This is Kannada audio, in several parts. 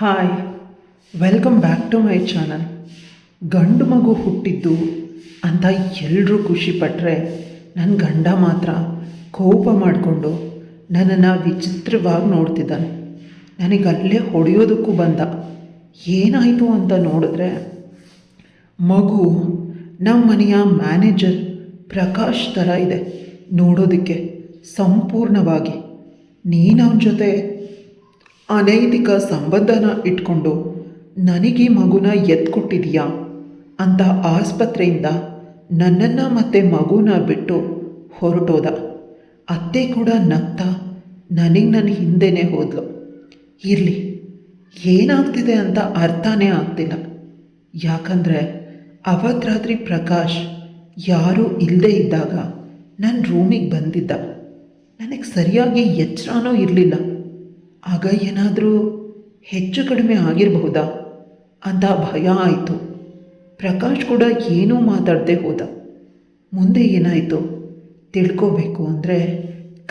Hi, welcome back to my channel. ಗಂಡು ಮಗು ಹುಟ್ಟಿದ್ದು ಅಂತ ಎಲ್ಲರೂ ಖುಷಿಪಟ್ಟರೆ ನನ್ನ ಗಂಡ ಮಾತ್ರ ಕೋಪ ಮಾಡಿಕೊಂಡು ನನ್ನನ್ನು ವಿಚಿತ್ರವಾಗಿ ನೋಡ್ತಿದ್ದಾನೆ. ನನಗಲ್ಲೇ ಹೊಡೆಯೋದಕ್ಕೂ ಬಂದ. ಏನಾಯಿತು ಅಂತ ನೋಡಿದ್ರೆ, ಮಗು ನಮ್ಮ ಮನೆಯ ಮ್ಯಾನೇಜರ್ ಪ್ರಕಾಶ್ ಥರ ಇದೆ ನೋಡೋದಕ್ಕೆ ಸಂಪೂರ್ಣವಾಗಿ. ನೀನು ಅವನ ಜೊತೆ ಅನೈತಿಕ ಸಂಬಂಧನ ಇಟ್ಕೊಂಡು ನನಗೆ ಮಗುನ ಎತ್ಕೊಟ್ಟಿದೀಯಾ ಅಂತ ಆಸ್ಪತ್ರೆಯಿಂದ ನನ್ನನ್ನು ಮತ್ತು ಮಗುನ ಬಿಟ್ಟು ಹೊರಟೋದ. ಅತ್ತೆ ಕೂಡ ನಗ್ತಾ ನನಗೆ ನನ್ನ ಹಿಂದೆನೇ ಹೋದ್ಲು. ಇರಲಿ, ಏನಾಗ್ತಿದೆ ಅಂತ ಅರ್ಥನೇ ಆಗ್ತಿಲ್ಲ. ಯಾಕಂದರೆ ಅವತ್ತು ರಾತ್ರಿ ಪ್ರಕಾಶ್ ಯಾರೂ ಇಲ್ಲದೇ ಇದ್ದಾಗ ನನ್ನ ರೂಮಿಗೆ ಬಂದಿದ್ದ. ನನಗೆ ಸರಿಯಾಗಿ ಎಚ್ಚರನೂ ಇರಲಿಲ್ಲ. ಆಗ ಏನಾದರೂ ಹೆಚ್ಚು ಕಡಿಮೆ ಆಗಿರಬಹುದಾ ಅಂತ ಭಯ ಆಯಿತು. ಪ್ರಕಾಶ್ ಕೂಡ ಏನೂ ಮಾತಾಡದೆ ಹೋದ. ಮುಂದೆ ಏನಾಯಿತು ತಿಳ್ಕೋಬೇಕು ಅಂದರೆ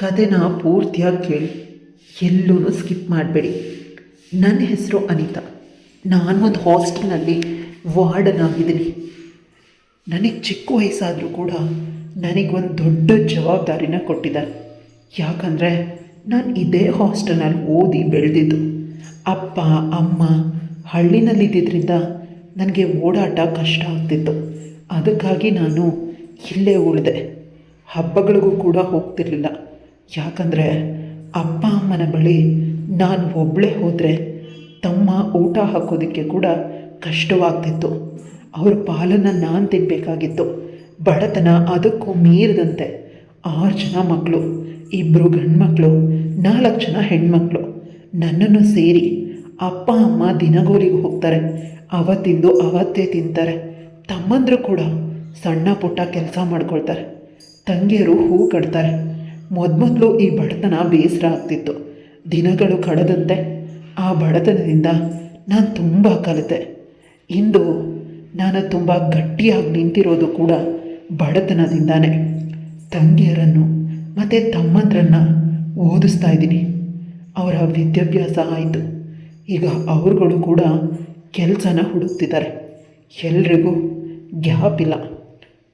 ಕಥೆನ ಪೂರ್ತಿಯಾಗಿ ಕೇಳಿ, ಎಲ್ಲೂ ಸ್ಕಿಪ್ ಮಾಡಬೇಡಿ. ನನ್ನ ಹೆಸರು ಅನಿತಾ. ನಾನು ಒಂದು ಹಾಸ್ಟೆಲ್ನಲ್ಲಿ ವಾರ್ಡನ್ ಆಗಿದ್ದೀನಿ. ನನಗೆ ಚಿಕ್ಕ ವಯಸ್ಸಾದರೂ ಕೂಡ ನನಗೊಂದು ದೊಡ್ಡ ಜವಾಬ್ದಾರಿನ ಕೊಟ್ಟಿದ್ದಾರೆ. ಯಾಕಂದರೆ ನಾನು ಇದೇ ಹಾಸ್ಟೆಲ್ನಲ್ಲಿ ಓದಿ ಬೆಳೆದಿದ್ದು. ಅಪ್ಪ ಅಮ್ಮ ಹಳ್ಳಿನಲ್ಲಿದ್ದರಿಂದ ನನಗೆ ಓಡಾಟ ಕಷ್ಟ ಆಗ್ತಿತ್ತು. ಅದಕ್ಕಾಗಿ ನಾನು ಇಲ್ಲೇ ಉಳಿದೆ. ಹಬ್ಬಗಳಿಗೂ ಕೂಡ ಹೋಗ್ತಿರ್ಲಿಲ್ಲ. ಯಾಕಂದರೆ ಅಪ್ಪ ಅಮ್ಮನ ಬಳಿ ನಾನು ಒಬ್ಬಳೇ ಹೋದರೆ ತಮ್ಮ ಊಟ ಹಾಕೋದಕ್ಕೆ ಕೂಡ ಕಷ್ಟವಾಗ್ತಿತ್ತು. ಅವ್ರ ಪಾಲನ್ನು ನಾನು ತಿನ್ನಬೇಕಾಗಿತ್ತು. ಬಡತನ ಅದಕ್ಕೂ ಮೀರಿದಂತೆ 6 ಜನ ಮಕ್ಕಳು, 2 ಗಂಡು ಮಕ್ಕಳು, 4 ಜನ ಹೆಣ್ಮಕ್ಳು. ನನ್ನನ್ನು ಸೇರಿ ಅಪ್ಪ ಅಮ್ಮ ದಿನಗೂಲಿಗೆ ಹೋಗ್ತಾರೆ. ಅವತ್ತಿಂದು ಅವತ್ತೇ ತಿಂತಾರೆ. ತಮ್ಮಂದರು ಕೂಡ ಸಣ್ಣ ಪುಟ್ಟ ಕೆಲಸ ಮಾಡ್ಕೊಳ್ತಾರೆ. ತಂಗಿಯರು ಹೂ ಕಟ್ತಾರೆ. ಮೊದಲು ಈ ಬಡತನ ಬೇಸರ ಆಗ್ತಿತ್ತು. ದಿನಗಳು ಕಳೆದಂತೆ ಆ ಬಡತನದಿಂದ ನಾನು ತುಂಬ ಕಲಿತೆ. ಇಂದು ನಾನು ತುಂಬ ಗಟ್ಟಿಯಾಗಿ ನಿಂತಿರೋದು ಕೂಡ ಬಡತನದಿಂದಾನೆ. ತಂಗಿಯರನ್ನು ಮತ್ತು ತಮ್ಮಂದ್ರನ್ನು ಓದಿಸ್ತಾ ಇದ್ದೀನಿ. ಅವರ ವಿದ್ಯಾಭ್ಯಾಸ ಆಯಿತು. ಈಗ ಅವರುಗಳು ಕೂಡ ಕೆಲಸನ ಹುಡುಕ್ತಿದ್ದಾರೆ. ಎಲ್ರಿಗೂ ಗ್ಯಾಪ್ ಇಲ್ಲ,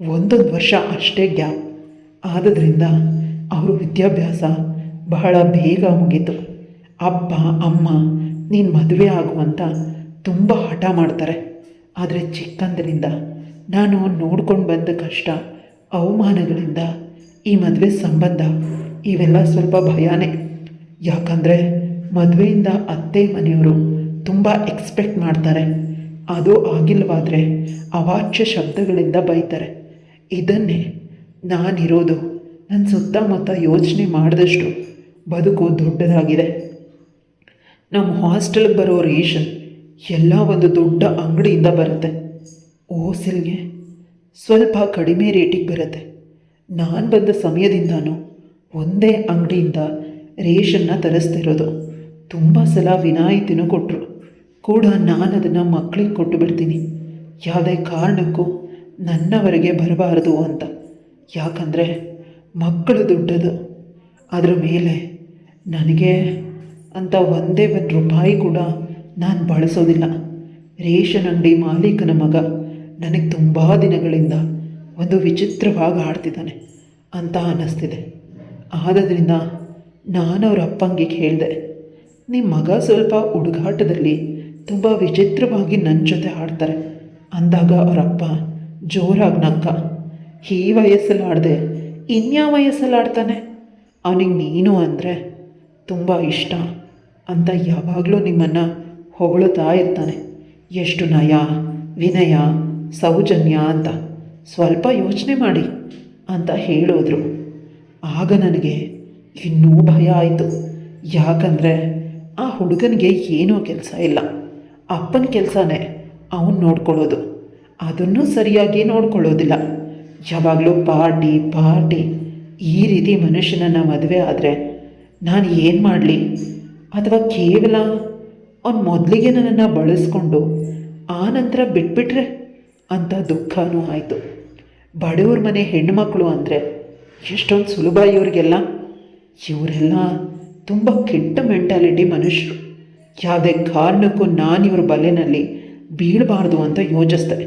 1 ವರ್ಷ ಅಷ್ಟೇ ಗ್ಯಾಪ್. ಆದ್ದರಿಂದ ಅವರು ವಿದ್ಯಾಭ್ಯಾಸ ಬಹಳ ಬೇಗ ಮುಗೀತು. ಅಪ್ಪ ಅಮ್ಮ ನೀನು ಮದುವೆ ಆಗುವಂತ ತುಂಬ ಹಠ ಮಾಡ್ತಾರೆ. ಆದರೆ ಚಿಕ್ಕಂದಿನಿಂದ ನಾನು ನೋಡ್ಕೊಂಡು ಬಂದ ಕಷ್ಟ ಅವಮಾನಗಳಿಂದ ಈ ಮದುವೆ ಸಂಬಂಧ ಇವೆಲ್ಲ ಸ್ವಲ್ಪ ಭಯನೇ. ಯಾಕಂದರೆ ಮದುವೆಯಿಂದ ಅತ್ತೆ ಮನೆಯವರು ತುಂಬ ಎಕ್ಸ್ಪೆಕ್ಟ್ ಮಾಡ್ತಾರೆ. ಅದು ಆಗಿಲ್ಲವಾದರೆ ಅವಾಚ್ಯ ಶಬ್ದಗಳಿಂದ ಬೈತಾರೆ. ಇದನ್ನೇ ನಾನಿರೋದು ನನ್ನ ಸುತ್ತಮುತ್ತ ಯೋಚನೆ ಮಾಡಿದಷ್ಟು ಬದುಕು ದೊಡ್ಡದಾಗಿದೆ. ನಮ್ಮ ಹಾಸ್ಟೆಲ್ಗೆ ಬರೋ ರೇಷನ್ ಎಲ್ಲ ಒಂದು ದೊಡ್ಡ ಅಂಗಡಿಯಿಂದ ಬರುತ್ತೆ. ಓಸಿಲ್ಗೆ ಸ್ವಲ್ಪ ಕಡಿಮೆ ರೇಟಿಗೆ ಬರುತ್ತೆ. ನಾನು ಬಂದ ಸಮಯದಿಂದನೂ ಒಂದೇ ಅಂಗಡಿಯಿಂದ ರೇಷನ್ನ ತರಿಸ್ತಿರೋದು. ತುಂಬ ಸಲ ವಿನಾಯಿತಿನೂ ಕೊಟ್ಟರು ಕೂಡ ನಾನು ಅದನ್ನು ಮಕ್ಕಳಿಗೆ ಕೊಟ್ಟು ಬಿಡ್ತೀನಿ. ಯಾವುದೇ ಕಾರಣಕ್ಕೂ ನನ್ನವರೆಗೆ ಬರಬಾರದು ಅಂತ. ಯಾಕಂದರೆ ಮಕ್ಕಳು ದುಡ್ಡದು. ಅದರ ಮೇಲೆ ನನಗೆ ಅಂತ ಒಂದೇ 1 ರೂಪಾಯಿ ಕೂಡ ನಾನು ಬಳಸೋದಿಲ್ಲ. ರೇಷನ್ ಅಂಗಡಿ ಮಾಲೀಕನ ಮಗ ನನಗೆ ತುಂಬ ದಿನಗಳಿಂದ ಒಂದು ವಿಚಿತ್ರವಾಗಿ ಆಡ್ತಿದ್ದಾನೆ ಅಂತ ಅನ್ನಿಸ್ತಿದೆ. ಆದ್ದರಿಂದ ನಾನು ಅವ್ರ ಅಪ್ಪಂಗೆ ಹೇಳಿದೆ, ನಿಮ್ಮ ಮಗ ಸ್ವಲ್ಪ ಹುಡುಗಾಟದಲ್ಲಿ ತುಂಬ ವಿಚಿತ್ರವಾಗಿ ನನ್ನ ಜೊತೆ ಆಡ್ತಾರೆ ಅಂದಾಗ ಅವರಪ್ಪ ಜೋರಾಗಿ ನಕ್ಕ. ಈ ವಯಸ್ಸಲ್ಲಿ ಆಡದೆ ಇನ್ಯಾವ ವಯಸ್ಸಲ್ಲಿ ಆಡ್ತಾನೆ? ಅವನಿಗೆ ನೀನು ಅಂದರೆ ತುಂಬ ಇಷ್ಟ ಅಂತ ಯಾವಾಗಲೂ ನಿಮ್ಮನ್ನು ಹೊಗಳುತ್ತಾ ಇರ್ತಾನೆ. ಎಷ್ಟು ನಯ, ವಿನಯ, ಸೌಜನ್ಯ ಅಂತ ಸ್ವಲ್ಪ ಯೋಚನೆ ಮಾಡಿ ಅಂತ ಹೇಳೋದ್ರು. ಆಗ ನನಗೆ ಇನ್ನೂ ಭಯ ಆಯಿತು. ಯಾಕಂದರೆ ಆ ಹುಡುಗನಿಗೆ ಏನೂ ಕೆಲಸ ಇಲ್ಲ. ಅಪ್ಪನ ಕೆಲಸನೇ ಅವನು ನೋಡ್ಕೊಳ್ಳೋದು. ಅದನ್ನು ಸರಿಯಾಗಿ ನೋಡ್ಕೊಳ್ಳೋದಿಲ್ಲ. ಯಾವಾಗಲೂ ಪಾರ್ಟಿ ಈ ರೀತಿ ಮನುಷ್ಯನನ್ನು ಮದುವೆ ಆದರೆ ನಾನು ಏನು ಮಾಡಲಿ? ಅಥವಾ ಕೇವಲ ಅವನು ಮೊದಲಿಗೆ ನನ್ನನ್ನು ಬಳಸ್ಕೊಂಡು ಆನಂತರ ಬಿಟ್ಬಿಟ್ರೆ ಅಂತ ದುಃಖನೂ ಆಯಿತು. ಬಡವ್ರ ಮನೆ ಹೆಣ್ಣುಮಕ್ಕಳು ಅಂದರೆ ಎಷ್ಟೊಂದು ಸುಲಭ ಇವರಿಗೆಲ್ಲ. ಇವರೆಲ್ಲ ತುಂಬ ಕೆಟ್ಟ ಮೆಂಟಾಲಿಟಿ ಮನುಷ್ಯರು. ಯಾವುದೇ ಕಾರಣಕ್ಕೂ ನಾನು ಇವ್ರ ಬಲೆನಲ್ಲಿ ಬೀಳಬಾರ್ದು ಅಂತ ಯೋಚಿಸ್ದೆ.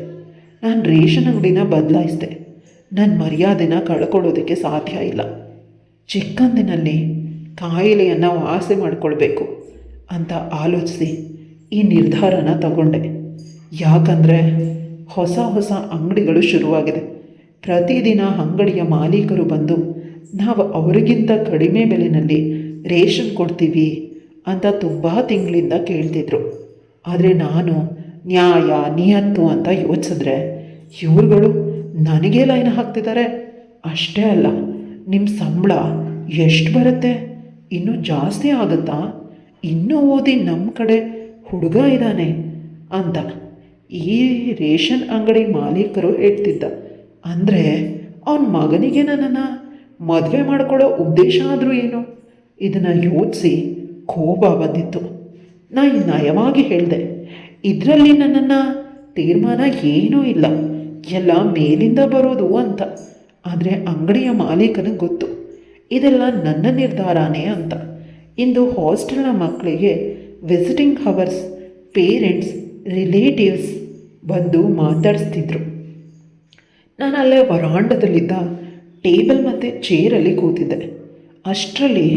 ನಾನು ರೇಷನ್ ಅಂಗಡಿನ ಬದಲಾಯಿಸಿದೆ. ನನ್ನ ಮರ್ಯಾದೆನ ಕಳ್ಕೊಳ್ಳೋದಕ್ಕೆ ಸಾಧ್ಯ ಇಲ್ಲ. ಚಿಕ್ಕಂದಿನಲ್ಲಿ ಕಾಯಿಲೆಯನ್ನು ವಾಸಿ ಮಾಡಿಕೊಳ್ಬೇಕು ಅಂತ ಆಲೋಚಿಸಿ ಈ ನಿರ್ಧಾರನ ತಗೊಂಡೆ. ಯಾಕಂದರೆ ಹೊಸ ಹೊಸ ಅಂಗಡಿಗಳು ಶುರುವಾಗಿದೆ. ಪ್ರತಿದಿನ ಅಂಗಡಿಯ ಮಾಲೀಕರು ಬಂದು ನಾವು ಅವರಿಗಿಂತ ಕಡಿಮೆ ಬೆಲೆಯಲ್ಲಿ ರೇಷನ್ ಕೊಡ್ತೀವಿ ಅಂತ ತುಂಬ ತಿಂಗಳಿಂದ ಕೇಳ್ತಿದ್ರು. ಆದರೆ ನಾನು ನ್ಯಾಯ ನಿಯತ್ತು ಅಂತ ಯೋಚಿಸಿದ್ರೆ ಇವ್ರುಗಳು ನನಗೇ ಲೈನ್ ಹಾಕ್ತಿದ್ದಾರೆ. ಅಷ್ಟೇ ಅಲ್ಲ, ನಿಮ್ಮ ಸಂಬಳ ಎಷ್ಟು ಬರುತ್ತೆ, ಇನ್ನೂ ಜಾಸ್ತಿ ಆಗುತ್ತಾ, ಇನ್ನೂ ಓದಿ ನಮ್ಮ ಕಡೆ ಹುಡುಗ ಇದ್ದಾನೆ ಅಂತ ಈ ರೇಷನ್ ಅಂಗಡಿ ಮಾಲೀಕರು ಹೇಳ್ತಿದ್ದ. ಅಂದರೆ ಅವನ ಮಗನಿಗೆ ನನ್ನನ್ನು ಮದುವೆ ಮಾಡ್ಕೊಳ್ಳೋ ಉದ್ದೇಶ ಆದರೂ ಏನು? ಇದನ್ನು ಯೋಚಿಸಿ ಕೋಪ ಬಂದಿತ್ತು. ನಾನು ನಯವಾಗಿ ಹೇಳಿದೆ, ಇದರಲ್ಲಿ ನನ್ನನ್ನು ತೀರ್ಮಾನ ಏನೂ ಇಲ್ಲ, ಎಲ್ಲ ಮೇಲಿಂದ ಬರೋದು ಅಂತ. ಆದರೆ ಅಂಗಡಿಯ ಮಾಲೀಕನಿಗೆ ಗೊತ್ತು ಇದೆಲ್ಲ ನನ್ನ ನಿರ್ಧಾರನೇ ಅಂತ. ಇಂದು ಹಾಸ್ಟೆಲ್ನ ಮಕ್ಕಳಿಗೆ ವಿಸಿಟಿಂಗ್ ಹವರ್ಸ್ ಪೇರೆಂಟ್ಸ್ ರಿಲೇಟಿವ್ಸ್ ಬಂದು ಮಾತಾಡಿಸ್ತಿದ್ರು. ನಾನು ಅಲ್ಲೇ ವರಾಂಡದಲ್ಲಿದ್ದ ಟೇಬಲ್ ಮತ್ತು ಚೇರಲ್ಲಿ ಕೂತಿದ್ದೆ. ಅಷ್ಟರಲ್ಲಿ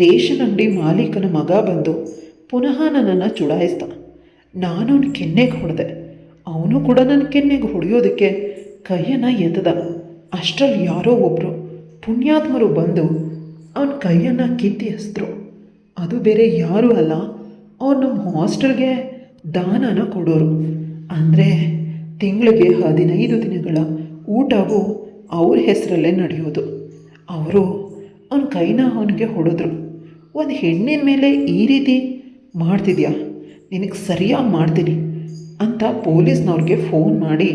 ರೇಷನ್ ಅಂಗಡಿ ಮಾಲೀಕನ ಮಗ ಬಂದು ಪುನಃ ನನ್ನನ್ನು ಚುಡಾಯಿಸ್ದ. ನಾನು ಅವನ ಕೆನ್ನೆಗೆ ಹೊಡೆದೆ. ಅವನು ಕೂಡ ನನ್ನ ಕೆನ್ನೆಗೆ ಹೊಡೆಯೋದಕ್ಕೆ ಕೈಯನ್ನು ಎತ್ತದ. ಅಷ್ಟರಲ್ಲಿ ಯಾರೋ ಒಬ್ಬರು ಪುಣ್ಯಾತ್ಮರು ಬಂದು ಅವನ ಕೈಯನ್ನು ಕಿತ್ತಿ ಎಸೆದ್ರು. ಅದು ಬೇರೆ ಯಾರೂ ಅಲ್ಲ, ಅವ್ರು ನಮ್ಮ ಹಾಸ್ಟೆಲ್ಗೆ ದಾನನ ಕೊಡೋರು. ಅಂದರೆ ತಿಂಗಳಿಗೆ 15 ದಿನಗಳ ಊಟವು ಅವ್ರ ಹೆಸರಲ್ಲೇ ನಡೆಯೋದು. ಅವರು ಅವನ ಕೈನ ಅವನಿಗೆ ಹೊಡೆದ್ರು. ಒಂದು ಹೆಣ್ಣಿನ ಮೇಲೆ ಈ ರೀತಿ ಮಾಡ್ತಿದ್ಯಾ, ನಿನಗೆ ಸರಿಯಾಗಿ ಮಾಡ್ತೀನಿ ಅಂತ ಪೊಲೀಸ್ನವ್ರಿಗೆ ಫೋನ್ ಮಾಡಿ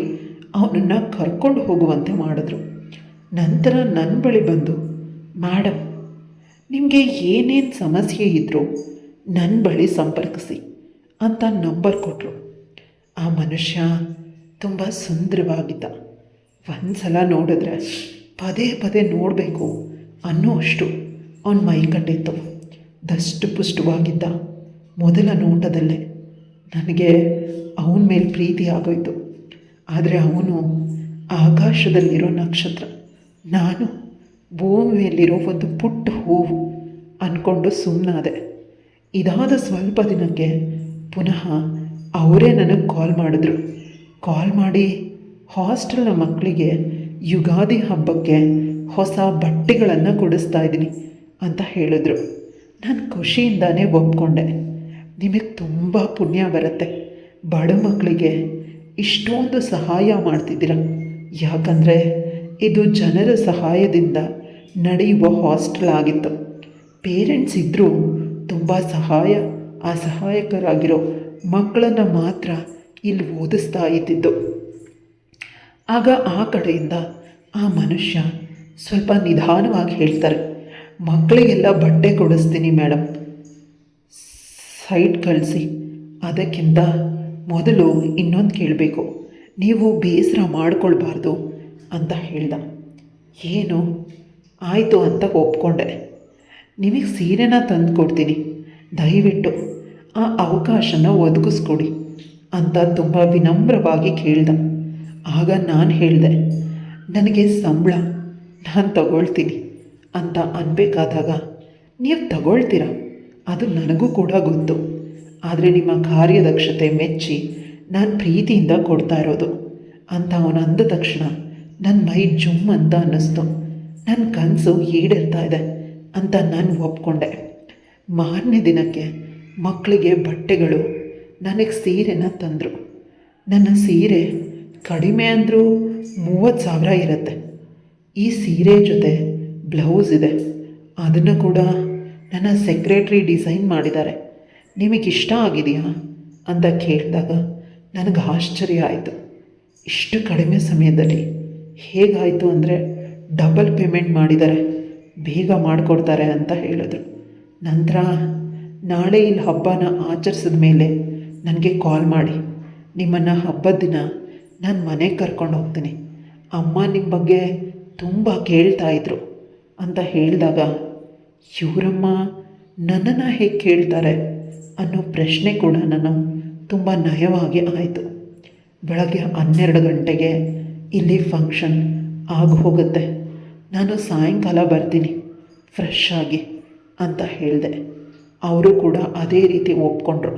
ಅವನನ್ನು ಕರ್ಕೊಂಡು ಹೋಗುವಂತೆ ಮಾಡಿದ್ರು. ನಂತರ ನನ್ನ ಬಳಿ ಬಂದು, ಮೇಡಮ್, ನಿಮಗೆ ಏನೇನು ಸಮಸ್ಯೆ ಇದ್ದರೂ ನನ್ನ ಬಳಿ ಸಂಪರ್ಕಿಸಿ ಅಂತ ನಂಬರ್ ಕೊಟ್ಟರು. ಆ ಮನುಷ್ಯ ತುಂಬ ಸುಂದರವಾಗಿದ್ದ. ಒಂದು ಸಲ ನೋಡಿದ್ರೆ ಪದೇ ಪದೇ ನೋಡಬೇಕು ಅನ್ನೋ ಅಷ್ಟು ಅವನ ಮೈಕಟ್ಟಿತ್ತು. ದಷ್ಟು ಪುಷ್ಟವಾಗಿದ್ದ. ಮೊದಲ ನೋಟದಲ್ಲೇ ನನಗೆ ಅವನ ಮೇಲೆ ಪ್ರೀತಿ ಆಗೋಯ್ತು. ಆದರೆ ಅವನು ಆಕಾಶದಲ್ಲಿರೋ ನಕ್ಷತ್ರ, ನಾನು ಭೂಮಿ ಮೇಲಿರೋ ಒಂದು ಪುಟ್ಟ ಹೂವು ಅಂದ್ಕೊಂಡು ಸುಮ್ಮನಾದೆ. ಇದಾದ ಸ್ವಲ್ಪ ದಿನಕ್ಕೆ ಪುನಃ ಅವರೇ ನನಗೆ ಕಾಲ್ ಮಾಡಿದ್ರು. ಕಾಲ್ ಮಾಡಿ ಹಾಸ್ಟೆಲ್ನ ಮಕ್ಕಳಿಗೆ ಯುಗಾದಿ ಹಬ್ಬಕ್ಕೆ ಹೊಸ ಬಟ್ಟೆಗಳನ್ನು ಕೊಡಿಸ್ತಾ ಇದ್ದೀನಿ ಅಂತ ಹೇಳಿದ್ರು. ನಾನು ಖುಷಿಯಿಂದಾನೇ ಒಪ್ಕೊಂಡೆ. ನಿಮಗೆ ತುಂಬ ಪುಣ್ಯ ಬರುತ್ತೆ, ಬಡ ಮಕ್ಕಳಿಗೆ ಇಷ್ಟೊಂದು ಸಹಾಯ ಮಾಡ್ತಿದ್ದೀರ. ಯಾಕಂದರೆ ಇದು ಜನರ ಸಹಾಯದಿಂದ ನಡೆಯುವ ಹಾಸ್ಟೆಲ್ ಆಗಿತ್ತು. ಪೇರೆಂಟ್ಸ್ ಇದ್ದರೂ ತುಂಬ ಅಸಹಾಯಕರಾಗಿರೋ ಮಕ್ಕಳನ್ನು ಮಾತ್ರ ಇಲ್ಲಿ ಓದಿಸ್ತಾ ಇದ್ದಿದ್ದು. ಆಗ ಆ ಕಡೆಯಿಂದ ಆ ಮನುಷ್ಯ ಸ್ವಲ್ಪ ನಿಧಾನವಾಗಿ ಹೇಳ್ತಾರೆ, ಮಕ್ಕಳಿಗೆಲ್ಲ ಬಟ್ಟೆ ಕೊಡಿಸ್ತೀನಿ ಮೇಡಮ್, ಸೈಟ್ ಕಳಿಸಿ. ಅದಕ್ಕಿಂತ ಮೊದಲು ಇನ್ನೊಂದು ಕೇಳಬೇಕು, ನೀವು ಬೇಸರ ಮಾಡಿಕೊಳ್ಬಾರ್ದು ಅಂತ ಹೇಳ್ದ. ಏನು ಆಯಿತು ಅಂತ ಒಪ್ಕೊಂಡೆ. ನಿಮಗೆ ಸೀರೆನ ತಂದು ಕೊಡ್ತೀನಿ, ದಯವಿಟ್ಟು ಆ ಅವಕಾಶನ ಒದಗಿಸ್ಕೊಡಿ ಅಂತ ತುಂಬ ವಿನಮ್ರವಾಗಿ ಕೇಳ್ದ. ಆಗ ನಾನು ಹೇಳಿದೆ, ನನಗೆ ಸಂಬಳ ನಾನು ತಗೊಳ್ತೀನಿ ಅಂತ ಅನ್ಬೇಕಾದಾಗ, ನೀವು ತಗೊಳ್ತೀರ ಅದು ನನಗೂ ಕೂಡ ಗೊತ್ತು. ಆದರೆ ನಿಮ್ಮ ಕಾರ್ಯದಕ್ಷತೆ ಮೆಚ್ಚಿ ನಾನು ಪ್ರೀತಿಯಿಂದ ಕೊಡ್ತಾ ಇರೋದು ಅಂತ ಅವನು ಅಂದ ತಕ್ಷಣ ನನ್ನ ಮೈ ಜುಮ್ ಅಂತ ಅನ್ನಿಸ್ತು. ನನ್ನ ಕನಸು ಈಡೇರ್ತಾ ಇದೆ ಅಂತ ನಾನು ಒಪ್ಕೊಂಡೆ. ಮಾರನೇ ದಿನಕ್ಕೆ ಮಕ್ಕಳಿಗೆ ಬಟ್ಟೆಗಳು, ನನಗೆ ಸೀರೆನ ತಂದರು. ನನ್ನ ಸೀರೆ ಕಡಿಮೆ ಅಂದರೂ 30,000 ಇರುತ್ತೆ. ಈ ಸೀರೆ ಜೊತೆ ಬ್ಲೌಸ್ ಇದೆ, ಅದನ್ನು ಕೂಡ ನನ್ನ ಸೆಕ್ರೆಟ್ರಿ ಡಿಸೈನ್ ಮಾಡಿದ್ದಾರೆ. ನಿಮಗಿಷ್ಟ ಆಗಿದೆಯಾ ಅಂತ ಕೇಳಿದಾಗ ನನಗೆ ಆಶ್ಚರ್ಯ ಆಯಿತು. ಇಷ್ಟು ಕಡಿಮೆ ಸಮಯದಲ್ಲಿ ಹೇಗಾಯಿತು ಅಂದರೆ ಡಬಲ್ ಪೇಮೆಂಟ್ ಮಾಡಿದ್ದಾರೆ, ಬೇಗ ಮಾಡಿಕೊಡ್ತಾರೆ ಅಂತ ಹೇಳಿದ್ರು. ನಂತರ ನಾಳೆ ಇಲ್ಲಿ ಹಬ್ಬನ ಆಚರಿಸಿದ ಮೇಲೆ ನನಗೆ ಕಾಲ್ ಮಾಡಿ, ನಿಮ್ಮನ್ನು ಹಬ್ಬದ ದಿನ ನಾನು ಮನೆಗೆ ಕರ್ಕೊಂಡು ಹೋಗ್ತೀನಿ, ಅಮ್ಮ ನಿಮ್ಮ ಬಗ್ಗೆ ತುಂಬ ಕೇಳ್ತಾಯಿದ್ರು ಅಂತ ಹೇಳಿದಾಗ, ಇವರಮ್ಮ ನನ್ನನ್ನು ಹೇಗೆ ಕೇಳ್ತಾರೆ ಅನ್ನೋ ಪ್ರಶ್ನೆ ಕೂಡ ನಾನು ತುಂಬ ನಯವಾಗಿ ಆಯಿತು. ಬೆಳಗ್ಗೆ 12 ಗಂಟೆಗೆ ಇಲ್ಲಿ ಫಂಕ್ಷನ್ ಆಗಿ ಹೋಗುತ್ತೆ, ನಾನು ಸಾಯಂಕಾಲ ಬರ್ತೀನಿ ಫ್ರೆಶ್ ಆಗಿ ಅಂತ ಹೇಳಿದೆ. ಅವರು ಕೂಡ ಅದೇ ರೀತಿ ಒಪ್ಕೊಂಡ್ರು.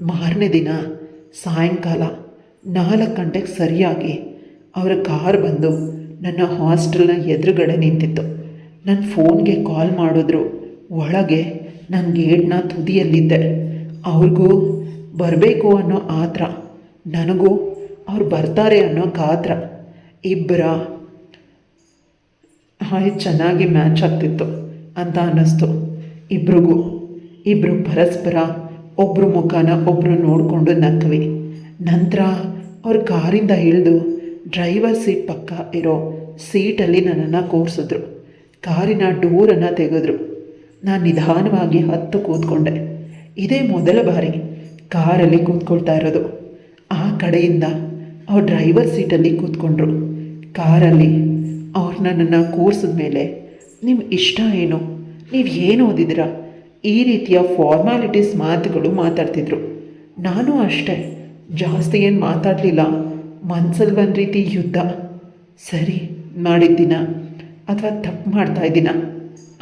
ಮಾರನೇ ದಿನ ಸಾಯಂಕಾಲ 4 ಗಂಟೆಗೆ ಸರಿಯಾಗಿ ಅವರ ಕಾರ್ ಬಂದು ನನ್ನ ಹಾಸ್ಟೆಲ್ನ ಎದುರುಗಡೆ ನಿಂತಿತ್ತು. ನನ್ನ ಫೋನ್ಗೆ ಕಾಲ್ ಮಾಡಿದ್ರು. ಒಳಗೆ ನಾನು ಗೇಟ್ನ ತುದಿಯಲ್ಲಿದ್ದೆ. ಅವ್ರಿಗೂ ಬರಬೇಕು ಅನ್ನೋ ಆತ್ರ, ನನಗೂ ಅವ್ರು ಬರ್ತಾರೆ ಅನ್ನೋ ಕಾತ್ರ. ಇಬ್ಬರ ಚೆನ್ನಾಗಿ ಮ್ಯಾಚ್ ಆಗ್ತಿತ್ತು ಅಂತ ಅನ್ನಿಸ್ತು ಇಬ್ರಿಗೂ. ಇಬ್ಬರು ಪರಸ್ಪರ ಒಬ್ಬರು ಮುಖನ ಒಬ್ಬರು ನೋಡಿಕೊಂಡು ನಕ್ವಿ. ನಂತರ ಅವ್ರ ಕಾರಿಂದ ಇಳಿದು ಡ್ರೈವರ್ ಸೀಟ್ ಪಕ್ಕ ಇರೋ ಸೀಟಲ್ಲಿ ನನ್ನನ್ನು ಕೂರಿಸಿದ್ರು. ಕಾರಿನ ಡೋರನ್ನು ತೆಗೆದ್ರು. ನಾನು ನಿಧಾನವಾಗಿ ಹತ್ತು ಕೂತ್ಕೊಂಡೆ. ಇದೇ ಮೊದಲ ಬಾರಿ ಕಾರಲ್ಲಿ ಕೂತ್ಕೊಳ್ತಾ ಇರೋದು. ಆ ಕಡೆಯಿಂದ ಅವ್ರು ಡ್ರೈವರ್ ಸೀಟಲ್ಲಿ ಕೂತ್ಕೊಂಡ್ರು. ಕಾರಲ್ಲಿ ಅವ್ರು ನನ್ನನ್ನು ಕೂರಿಸಿದ ಮೇಲೆ ನಿಮ್ಮ ಇಷ್ಟ ಏನು, ನೀವು ಏನು ಓದಿದ್ದೀರಾ, ಈ ರೀತಿಯ ಫಾರ್ಮ್ಯಾಲಿಟೀಸ್ ಮಾತುಗಳು ಮಾತಾಡ್ತಿದ್ರು. ನಾನು ಅಷ್ಟೇ ಜಾಸ್ತಿ ಏನು ಮಾತಾಡಲಿಲ್ಲ. ಮನಸ್ಸಲ್ಲಿ ಒಂದು ರೀತಿ ಯುದ್ಧ, ಸರಿ ಮಾಡಿದ್ದೀನ ಅಥವಾ ತಪ್ಪು ಮಾಡ್ತಾಯಿದ್ದೀನ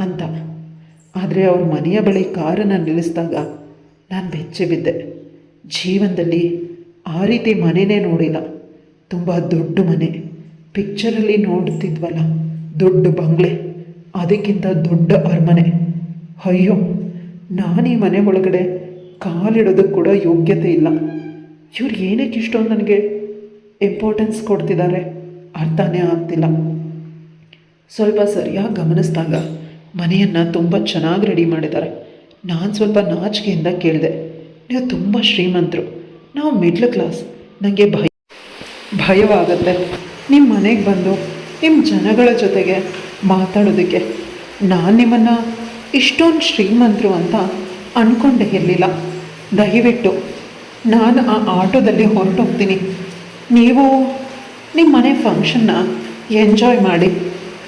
ಅಂತ. ಆದರೆ ಅವ್ರ ಮನೆಯ ಬಳಿ ಕಾರನ್ನು ನಿಲ್ಲಿಸಿದಾಗ ನಾನು ಬೆಚ್ಚಿ ಬಿದ್ದೆ. ಜೀವನದಲ್ಲಿ ಆ ರೀತಿ ಮನೆಯೇ ನೋಡಿಲ್ಲ. ತುಂಬ ದೊಡ್ಡ ಮನೆ, ಪಿಕ್ಚರಲ್ಲಿ ನೋಡ್ತಿದ್ವಲ್ಲ ದೊಡ್ಡ ಬಂಗ್ಲೆ, ಅದಕ್ಕಿಂತ ದೊಡ್ಡ ಅರಮನೆ. ಅಯ್ಯೋ, ನಾನು ಈ ಮನೆ ಒಳಗಡೆ ಕಾಲಿಡೋದಕ್ಕೆ ಕೂಡ ಯೋಗ್ಯತೆ ಇಲ್ಲ. ಇವ್ರು ಏನಕ್ಕೆ ಇಷ್ಟೊಂದು ನನಗೆ ಇಂಪಾರ್ಟೆನ್ಸ್ ಕೊಡ್ತಿದ್ದಾರೆ ಅರ್ಥನೇ ಆಗ್ತಿಲ್ಲ. ಸ್ವಲ್ಪ ಸರಿಯಾಗಿ ಗಮನಿಸಿದಾಗ ಮನೆಯನ್ನು ತುಂಬ ಚೆನ್ನಾಗಿ ರೆಡಿ ಮಾಡಿದ್ದಾರೆ. ನಾನು ಸ್ವಲ್ಪ ನಾಚಿಕೆಯಿಂದ ಕೇಳಿದೆ, ನೀವು ತುಂಬ ಶ್ರೀಮಂತರು, ನಾವು ಮಿಡ್ಲ್ ಕ್ಲಾಸ್, ನನಗೆ ಭಯವಾಗುತ್ತೆ ನಿಮ್ಮ ಮನೆಗೆ ಬಂದು ನಿಮ್ಮ ಜನಗಳ ಜೊತೆಗೆ ಮಾತಾಡೋದಕ್ಕೆ. ನಾನು ನಿಮ್ಮನ್ನು ಇಷ್ಟೊಂದು ಶ್ರೀಮಂತರು ಅಂತ ಅಂದ್ಕೊಂಡೇ ಇರಲಿಲ್ಲ. ದಯವಿಟ್ಟು ನಾನು ಆ ಆಟೋದಲ್ಲಿ ಹೊರಟೋಗ್ತೀನಿ, ನೀವು ನಿಮ್ಮ ಮನೆ ಫಂಕ್ಷನ್ನ ಎಂಜಾಯ್ ಮಾಡಿ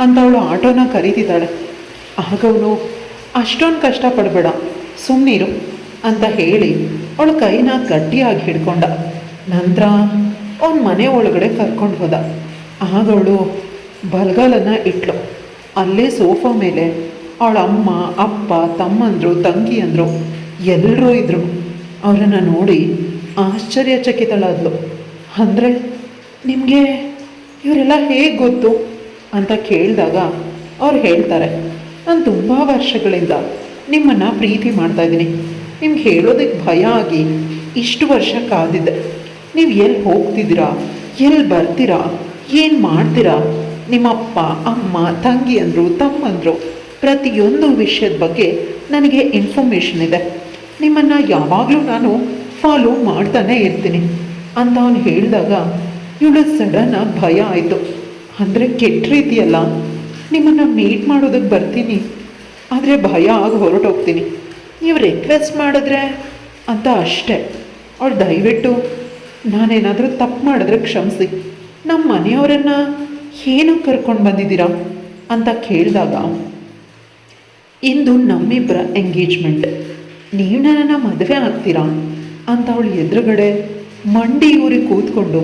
ಅಂತ ಅವಳು ಆಟೋನ ಕರೀತಿದ್ದಾಳೆ. ಆಗ ಅವನು ಅಷ್ಟೊಂದು ಕಷ್ಟಪಡಬೇಡ, ಸುಮ್ಮನಿರು ಅಂತ ಹೇಳಿ ಅವಳ ಕೈನ ಗಟ್ಟಿಯಾಗಿ ಹಿಡ್ಕೊಂಡ. ನಂತರ ಅವನ ಮನೆ ಒಳಗಡೆ ಕರ್ಕೊಂಡು ಹೋದ. ಆಗ ಅವಳು ಬಲಗಾಲನ್ನು ಇಟ್ಲು. ಅಲ್ಲೇ ಸೋಫಾ ಮೇಲೆ ಅವಳ ಅಮ್ಮ, ಅಪ್ಪ, ತಮ್ಮಂದರು, ತಂಗಿಯಂದರು ಎಲ್ಲರೂ ಇದ್ದರು. ಅವರನ್ನು ನೋಡಿ ಆಶ್ಚರ್ಯಚಕಿತಳಾದ್ಲು. ಅಂದರೆ ನಿಮಗೆ ಇವರೆಲ್ಲ ಹೇಗೆ ಗೊತ್ತು ಅಂತ ಕೇಳಿದಾಗ ಅವ್ರು ಹೇಳ್ತಾರೆ, ನಾನು ತುಂಬ ವರ್ಷಗಳಿಂದ ನಿಮ್ಮನ್ನು ಪ್ರೀತಿ ಮಾಡ್ತಾಯಿದ್ದೀನಿ. ನಿಮ್ಗೆ ಹೇಳೋದಕ್ಕೆ ಭಯ ಆಗಿ ಇಷ್ಟು ವರ್ಷ ಕಾದಿದ್ದೆ. ನೀವು ಎಲ್ಲಿ ಹೋಗ್ತಿದ್ದೀರಾ, ಎಲ್ಲಿ ಬರ್ತೀರಾ, ಏನು ಮಾಡ್ತೀರಾ, ನಿಮ್ಮಪ್ಪ, ಅಮ್ಮ, ತಂಗಿಯಂದರು, ತಮ್ಮಂದರು ಪ್ರತಿಯೊಂದು ವಿಷಯದ ಬಗ್ಗೆ ನನಗೆ ಇನ್ಫಾರ್ಮೇಷನ್ ಇದೆ. ನಿಮ್ಮನ್ನು ಯಾವಾಗಲೂ ನಾನು ಫಾಲೋ ಮಾಡ್ತಾನೇ ಇರ್ತೀನಿ ಅಂತ ಅವನು ಹೇಳಿದಾಗ ಇವಳು ಸಡನ್ನಾಗಿ ಭಯ ಆಯಿತು. ಅಂದರೆ ಕೆಟ್ಟ ರೀತಿಯಲ್ಲ, ನಿಮ್ಮನ್ನು ಮೀಟ್ ಮಾಡೋದಕ್ಕೆ ಬರ್ತೀನಿ, ಆದರೆ ಭಯ ಆಗಿ ಹೊರಟೋಗ್ತೀನಿ, ನೀವು ರಿಕ್ವೆಸ್ಟ್ ಮಾಡಿದ್ರೆ ಅಂತ ಅಷ್ಟೇ. ಅವಳು ದಯವಿಟ್ಟು ನಾನೇನಾದರೂ ತಪ್ಪು ಮಾಡಿದ್ರೆ ಕ್ಷಮಿಸಿ, ನಮ್ಮ ಮನೆಯವರನ್ನು ಏನು ಕರ್ಕೊಂಡು ಬಂದಿದ್ದೀರಾ ಅಂತ ಕೇಳಿದಾಗ, ಇಂದು ನಮ್ಮಿಬ್ಬರ ಎಂಗೇಜ್ಮೆಂಟ್, ನೀವು ನನ್ನನ್ನು ಮದುವೆ ಆಗ್ತೀರಾ ಅಂತ ಅವಳು ಎದುರುಗಡೆ ಮಂಡಿ ಊರಿ ಕೂತ್ಕೊಂಡು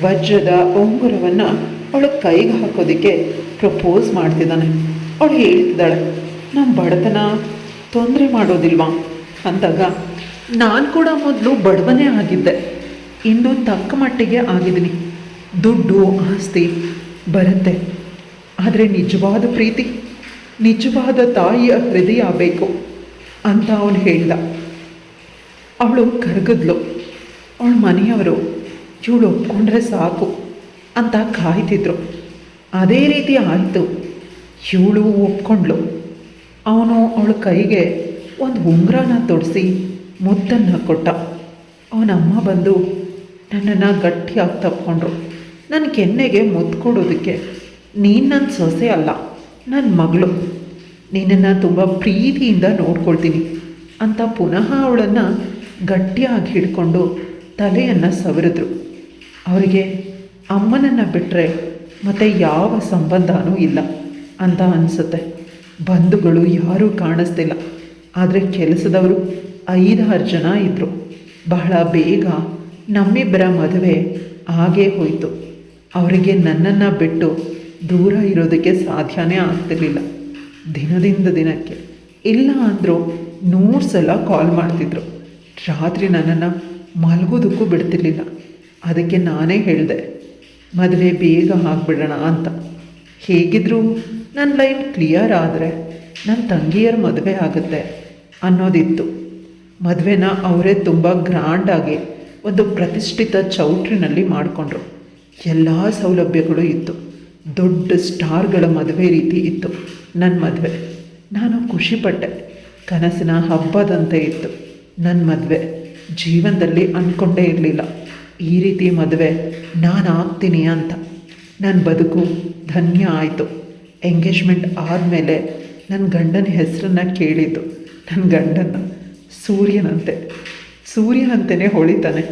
ವಜ್ರದ ಉಂಗುರವನ್ನು ಅವಳ ಕೈಗೆ ಹಾಕೋದಕ್ಕೆ ಪ್ರಪೋಸ್ ಮಾಡ್ತಿದ್ದಾನೆ. ಅವಳು ಹೇಳ್ತಿದ್ದಾಳೆ, ನಮ್ಮ ಬಡತನ ತೊಂದರೆ ಮಾಡೋದಿಲ್ವಾ ಅಂದಾಗ, ನಾನು ಕೂಡ ಮೊದಲು ಬಡವನೇ ಆಗಿದ್ದೆ, ಇಂದು ತಕ್ಕ ಮಟ್ಟಿಗೆ ಆಗಿದ್ದೀನಿ, ದುಡ್ಡು ಆಸ್ತಿ ಬರುತ್ತೆ, ಆದರೆ ನಿಜವಾದ ಪ್ರೀತಿ, ನಿಜವಾದ ತಾಯಿಯ ಹೃದಯ ಬೇಕು ಅಂತ ಅವನು ಹೇಳ್ದ. ಅವಳು ಕರಗಿದ್ಲು. ಅವಳ ಮನೆಯವರು ಇವಳು ಒಪ್ಕೊಂಡ್ರೆ ಸಾಕು ಅಂತ ಕಾಯ್ತಿದ್ರು. ಅದೇ ರೀತಿ ಆಯಿತು. ಇವಳು ಒಪ್ಕೊಂಡ್ಳು. ಅವನು ಅವಳ ಕೈಗೆ ಒಂದು ಉಂಗುರನ ತೊಡಿಸಿ ಮುತ್ತನ್ನು ಕೊಟ್ಟ. ಅವನಮ್ಮ ಬಂದು ನನ್ನನ್ನು ಗಟ್ಟಿಯಾಗಿ ತಪ್ಕೊಂಡ್ರು. ನನ್ನ ಕೆನ್ನೆಗೆ ಮುತ್ತು ಕೊಡೋದಕ್ಕೆ, ನೀನು ನನ್ನ ಸೊಸೆ ಅಲ್ಲ, ನನ್ನ ಮಗಳು, ನಿನ್ನನ್ನು ತುಂಬ ಪ್ರೀತಿಯಿಂದ ನೋಡ್ಕೊಳ್ತೀನಿ ಅಂತ ಪುನಃ ಅವಳನ್ನು ಗಟ್ಟಿಯಾಗಿ ಹಿಡ್ಕೊಂಡು ತಲೆಯನ್ನು ಸವರಿದ್ರು. ಅವರಿಗೆ ಅಮ್ಮನನ್ನು ಬಿಟ್ಟರೆ ಮತ್ತು ಯಾವ ಸಂಬಂಧನೂ ಇಲ್ಲ ಅಂತ ಅನಿಸುತ್ತೆ. ಬಂಧುಗಳು ಯಾರೂ ಕಾಣಿಸ್ತಿಲ್ಲ, ಆದರೆ ಕೆಲಸದವರು 5-6 ಜನ ಇದ್ದರು. ಬಹಳ ಬೇಗ ನಮ್ಮಿಬ್ಬರ ಮದುವೆ ಆಗೇ ಹೋಯಿತು. ಅವರಿಗೆ ನನ್ನನ್ನು ಬಿಟ್ಟು ದೂರ ಇರೋದಕ್ಕೆ ಸಾಧ್ಯನೇ ಆಗ್ತಿರ್ಲಿಲ್ಲ. ದಿನದಿಂದ ದಿನಕ್ಕೆ ಇಲ್ಲ ಅಂದರೂ 100 ಸಲ ಕಾಲ್ ಮಾಡ್ತಿದ್ರು. ರಾತ್ರಿ ನನ್ನನ್ನು ಮಲಗೋದಕ್ಕೂ ಬಿಡ್ತಿರ್ಲಿಲ್ಲ. ಅದಕ್ಕೆ ನಾನೇ ಹೇಳಿದೆ, ಮದುವೆ ಬೇಗ ಆಗಿಬಿಡೋಣ ಅಂತ. ಹೇಗಿದ್ದರೂ ನನ್ನ ಲೈಫ್ ಕ್ಲಿಯರ್ ಆದರೆ ನನ್ನ ತಂಗಿಯರ ಮದುವೆ ಆಗುತ್ತೆ ಅನ್ನೋದಿತ್ತು. ಮದುವೆನ ಅವರೇ ತುಂಬ ಗ್ರ್ಯಾಂಡಾಗಿ ಒಂದು ಪ್ರತಿಷ್ಠಿತ ಚೌಟ್ರಿನಲ್ಲಿ ಮಾಡಿಕೊಂಡ್ರು. ಎಲ್ಲ ಸೌಲಭ್ಯಗಳು ಇತ್ತು. ದೊಡ್ಡ ಸ್ಟಾರ್ಗಳ ಮದುವೆ ರೀತಿ ಇತ್ತು ನನ್ನ ಮದುವೆ. ನಾನು ಖುಷಿಪಟ್ಟೆ. ಕನಸಿನ ಹಬ್ಬದಂತೆ ಇತ್ತು ನನ್ನ ಮದುವೆ. ಜೀವನದಲ್ಲಿ ಅಂದ್ಕೊಂಡೇ ಇರಲಿಲ್ಲ ಈ ರೀತಿ ಮದುವೆ ನಾನು ಆಗ್ತೀನಿ ಅಂತ. ನನ್ನ ಬದುಕು ಧನ್ಯ ಆಯಿತು. ಎಂಗೇಜ್ಮೆಂಟ್ ಆದಮೇಲೆ ನನ್ನ ಗಂಡನ ಹೆಸರನ್ನು ಕೇಳಿದ್ದು. ನನ್ನ ಗಂಡನ ಸೂರ್ಯನಂತೆಯೇ ಹೊಳಿತಾನೆ.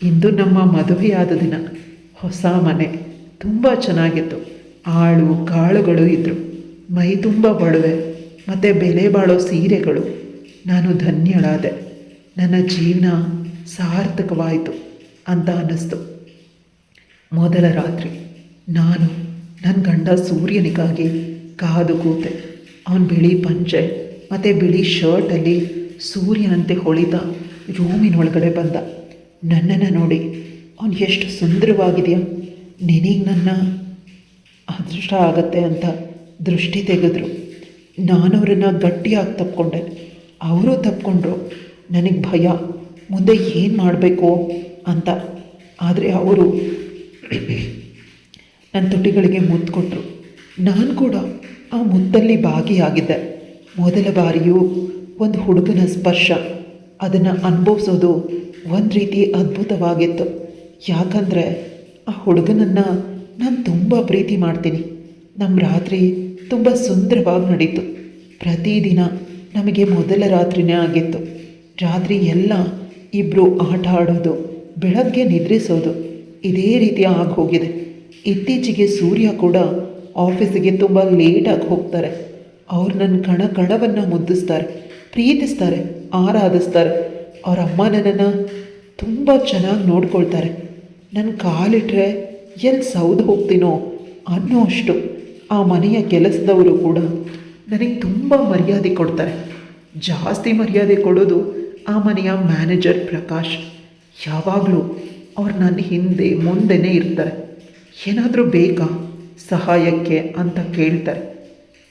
ಇಂದು ನಮ್ಮ ಮದುವೆಯಾದ ದಿನ. ಹೊಸ ಮನೆ ತುಂಬ ಚೆನ್ನಾಗಿತ್ತು. ಆಳು ಕಾಳುಗಳು ಇದ್ದರು. ಮೈ ತುಂಬ ಬಡವೆ ಮತ್ತು ಬೆಲೆ ಬಾಳೋ ಸೀರೆಗಳು. ನಾನು ಧನ್ಯಳಾದೆ. ನನ್ನ ಜೀವನ ಸಾರ್ಥಕವಾಯಿತು ಅಂತ ಅನ್ನಿಸ್ತು. ಮೊದಲ ರಾತ್ರಿ ನಾನು ನನ್ನ ಗಂಡ ಸೂರ್ಯನಿಗಾಗಿ ಕಾದು ಕೂತೆ. ಅವನ ಬಿಳಿ ಪಂಚೆ ಮತ್ತು ಬಿಳಿ ಶರ್ಟಲ್ಲಿ ಸೂರ್ಯನಂತೆ ಹೊಳಿತಾ ರೂಮಿನೊಳಗಡೆ ಬಂದ. ನನ್ನನ್ನು ನೋಡಿ, ಅವನು ಎಷ್ಟು ಸುಂದರವಾಗಿದೆಯಾ, ನಿನಗೆ ನನ್ನ ಅದೃಷ್ಟ ಆಗತ್ತೆ ಅಂತ ದೃಷ್ಟಿ ತೆಗೆದ್ರು. ನಾನು ಅವರನ್ನು ಗಟ್ಟಿಯಾಗಿ ತಪ್ಕೊಂಡೆ. ಅವರು ತಪ್ಕೊಂಡ್ರು. ನನಗೆ ಭಯ, ಮುಂದೆ ಏನು ಮಾಡಬೇಕು ಅಂತ. ಆದರೆ ಅವರು ನನ್ನ ತುಟಿಗಳಿಗೆ ಮುತ್ತು ಕೊಟ್ಟರು. ನಾನು ಕೂಡ ಆ ಮುತ್ತಲ್ಲಿ ಭಾಗಿಯಾಗಿದ್ದೆ. ಮೊದಲ ಬಾರಿಯೂ ಒಂದು ಹುಡುಗನ ಸ್ಪರ್ಶ, ಅದನ್ನು ಅನುಭವಿಸೋದು ಒಂದು ರೀತಿ ಅದ್ಭುತವಾಗಿತ್ತು. ಯಾಕಂದರೆ ಆ ಹುಡುಗನನ್ನು ನಾನು ತುಂಬ ಪ್ರೀತಿ ಮಾಡ್ತೀನಿ. ನಮ್ಮ ರಾತ್ರಿ ತುಂಬ ಸುಂದರವಾಗಿ ನಡೀತು. ಪ್ರತಿದಿನ ನಮಗೆ ಮೊದಲ ರಾತ್ರಿನೇ ಆಗಿತ್ತು. ರಾತ್ರಿ ಎಲ್ಲ ಇಬ್ಬರು ಆಟ ಆಡೋದು, ಬೆಳಗ್ಗೆ ನಿದ್ರಿಸೋದು, ಇದೇ ರೀತಿ ಆಗಿ ಹೋಗಿದೆ. ಇತ್ತೀಚೆಗೆ ಸೂರ್ಯ ಕೂಡ ಆಫೀಸಿಗೆ ತುಂಬ ಲೇಟಾಗಿ ಹೋಗ್ತಾರೆ. ಅವ್ರು ನನ್ನ ಕಣವನ್ನು ಮುದ್ದಿಸ್ತಾರೆ, ಪ್ರೀತಿಸ್ತಾರೆ, ಆರಾಧಿಸ್ತಾರೆ. ಅವ್ರ ಅಮ್ಮ ನನ್ನನ್ನು ತುಂಬ ಚೆನ್ನಾಗಿ ನೋಡ್ಕೊಳ್ತಾರೆ. ನನ್ನ ಕಾಲಿಟ್ರೆ ಎಲ್ಲಿ ಸೌದು ಹೋಗ್ತೀನೋ ಅನ್ನೋ ಅಷ್ಟು ಆ ಮನೆಯ ಕೆಲಸದವರು ಕೂಡ ನನಗೆ ತುಂಬ ಮರ್ಯಾದೆ ಕೊಡ್ತಾರೆ. ಜಾಸ್ತಿ ಮರ್ಯಾದೆ ಕೊಡೋದು ಆ ಮನೆಯ ಮ್ಯಾನೇಜರ್ ಪ್ರಕಾಶ್. ಯಾವಾಗಲೂ ಅವ್ರು ನನ್ನ ಹಿಂದೆ ಮುಂದೆನೇ ಇರ್ತಾರೆ. ಏನಾದರೂ ಬೇಕಾ ಸಹಾಯಕ್ಕೆ ಅಂತ ಕೇಳ್ತಾರೆ.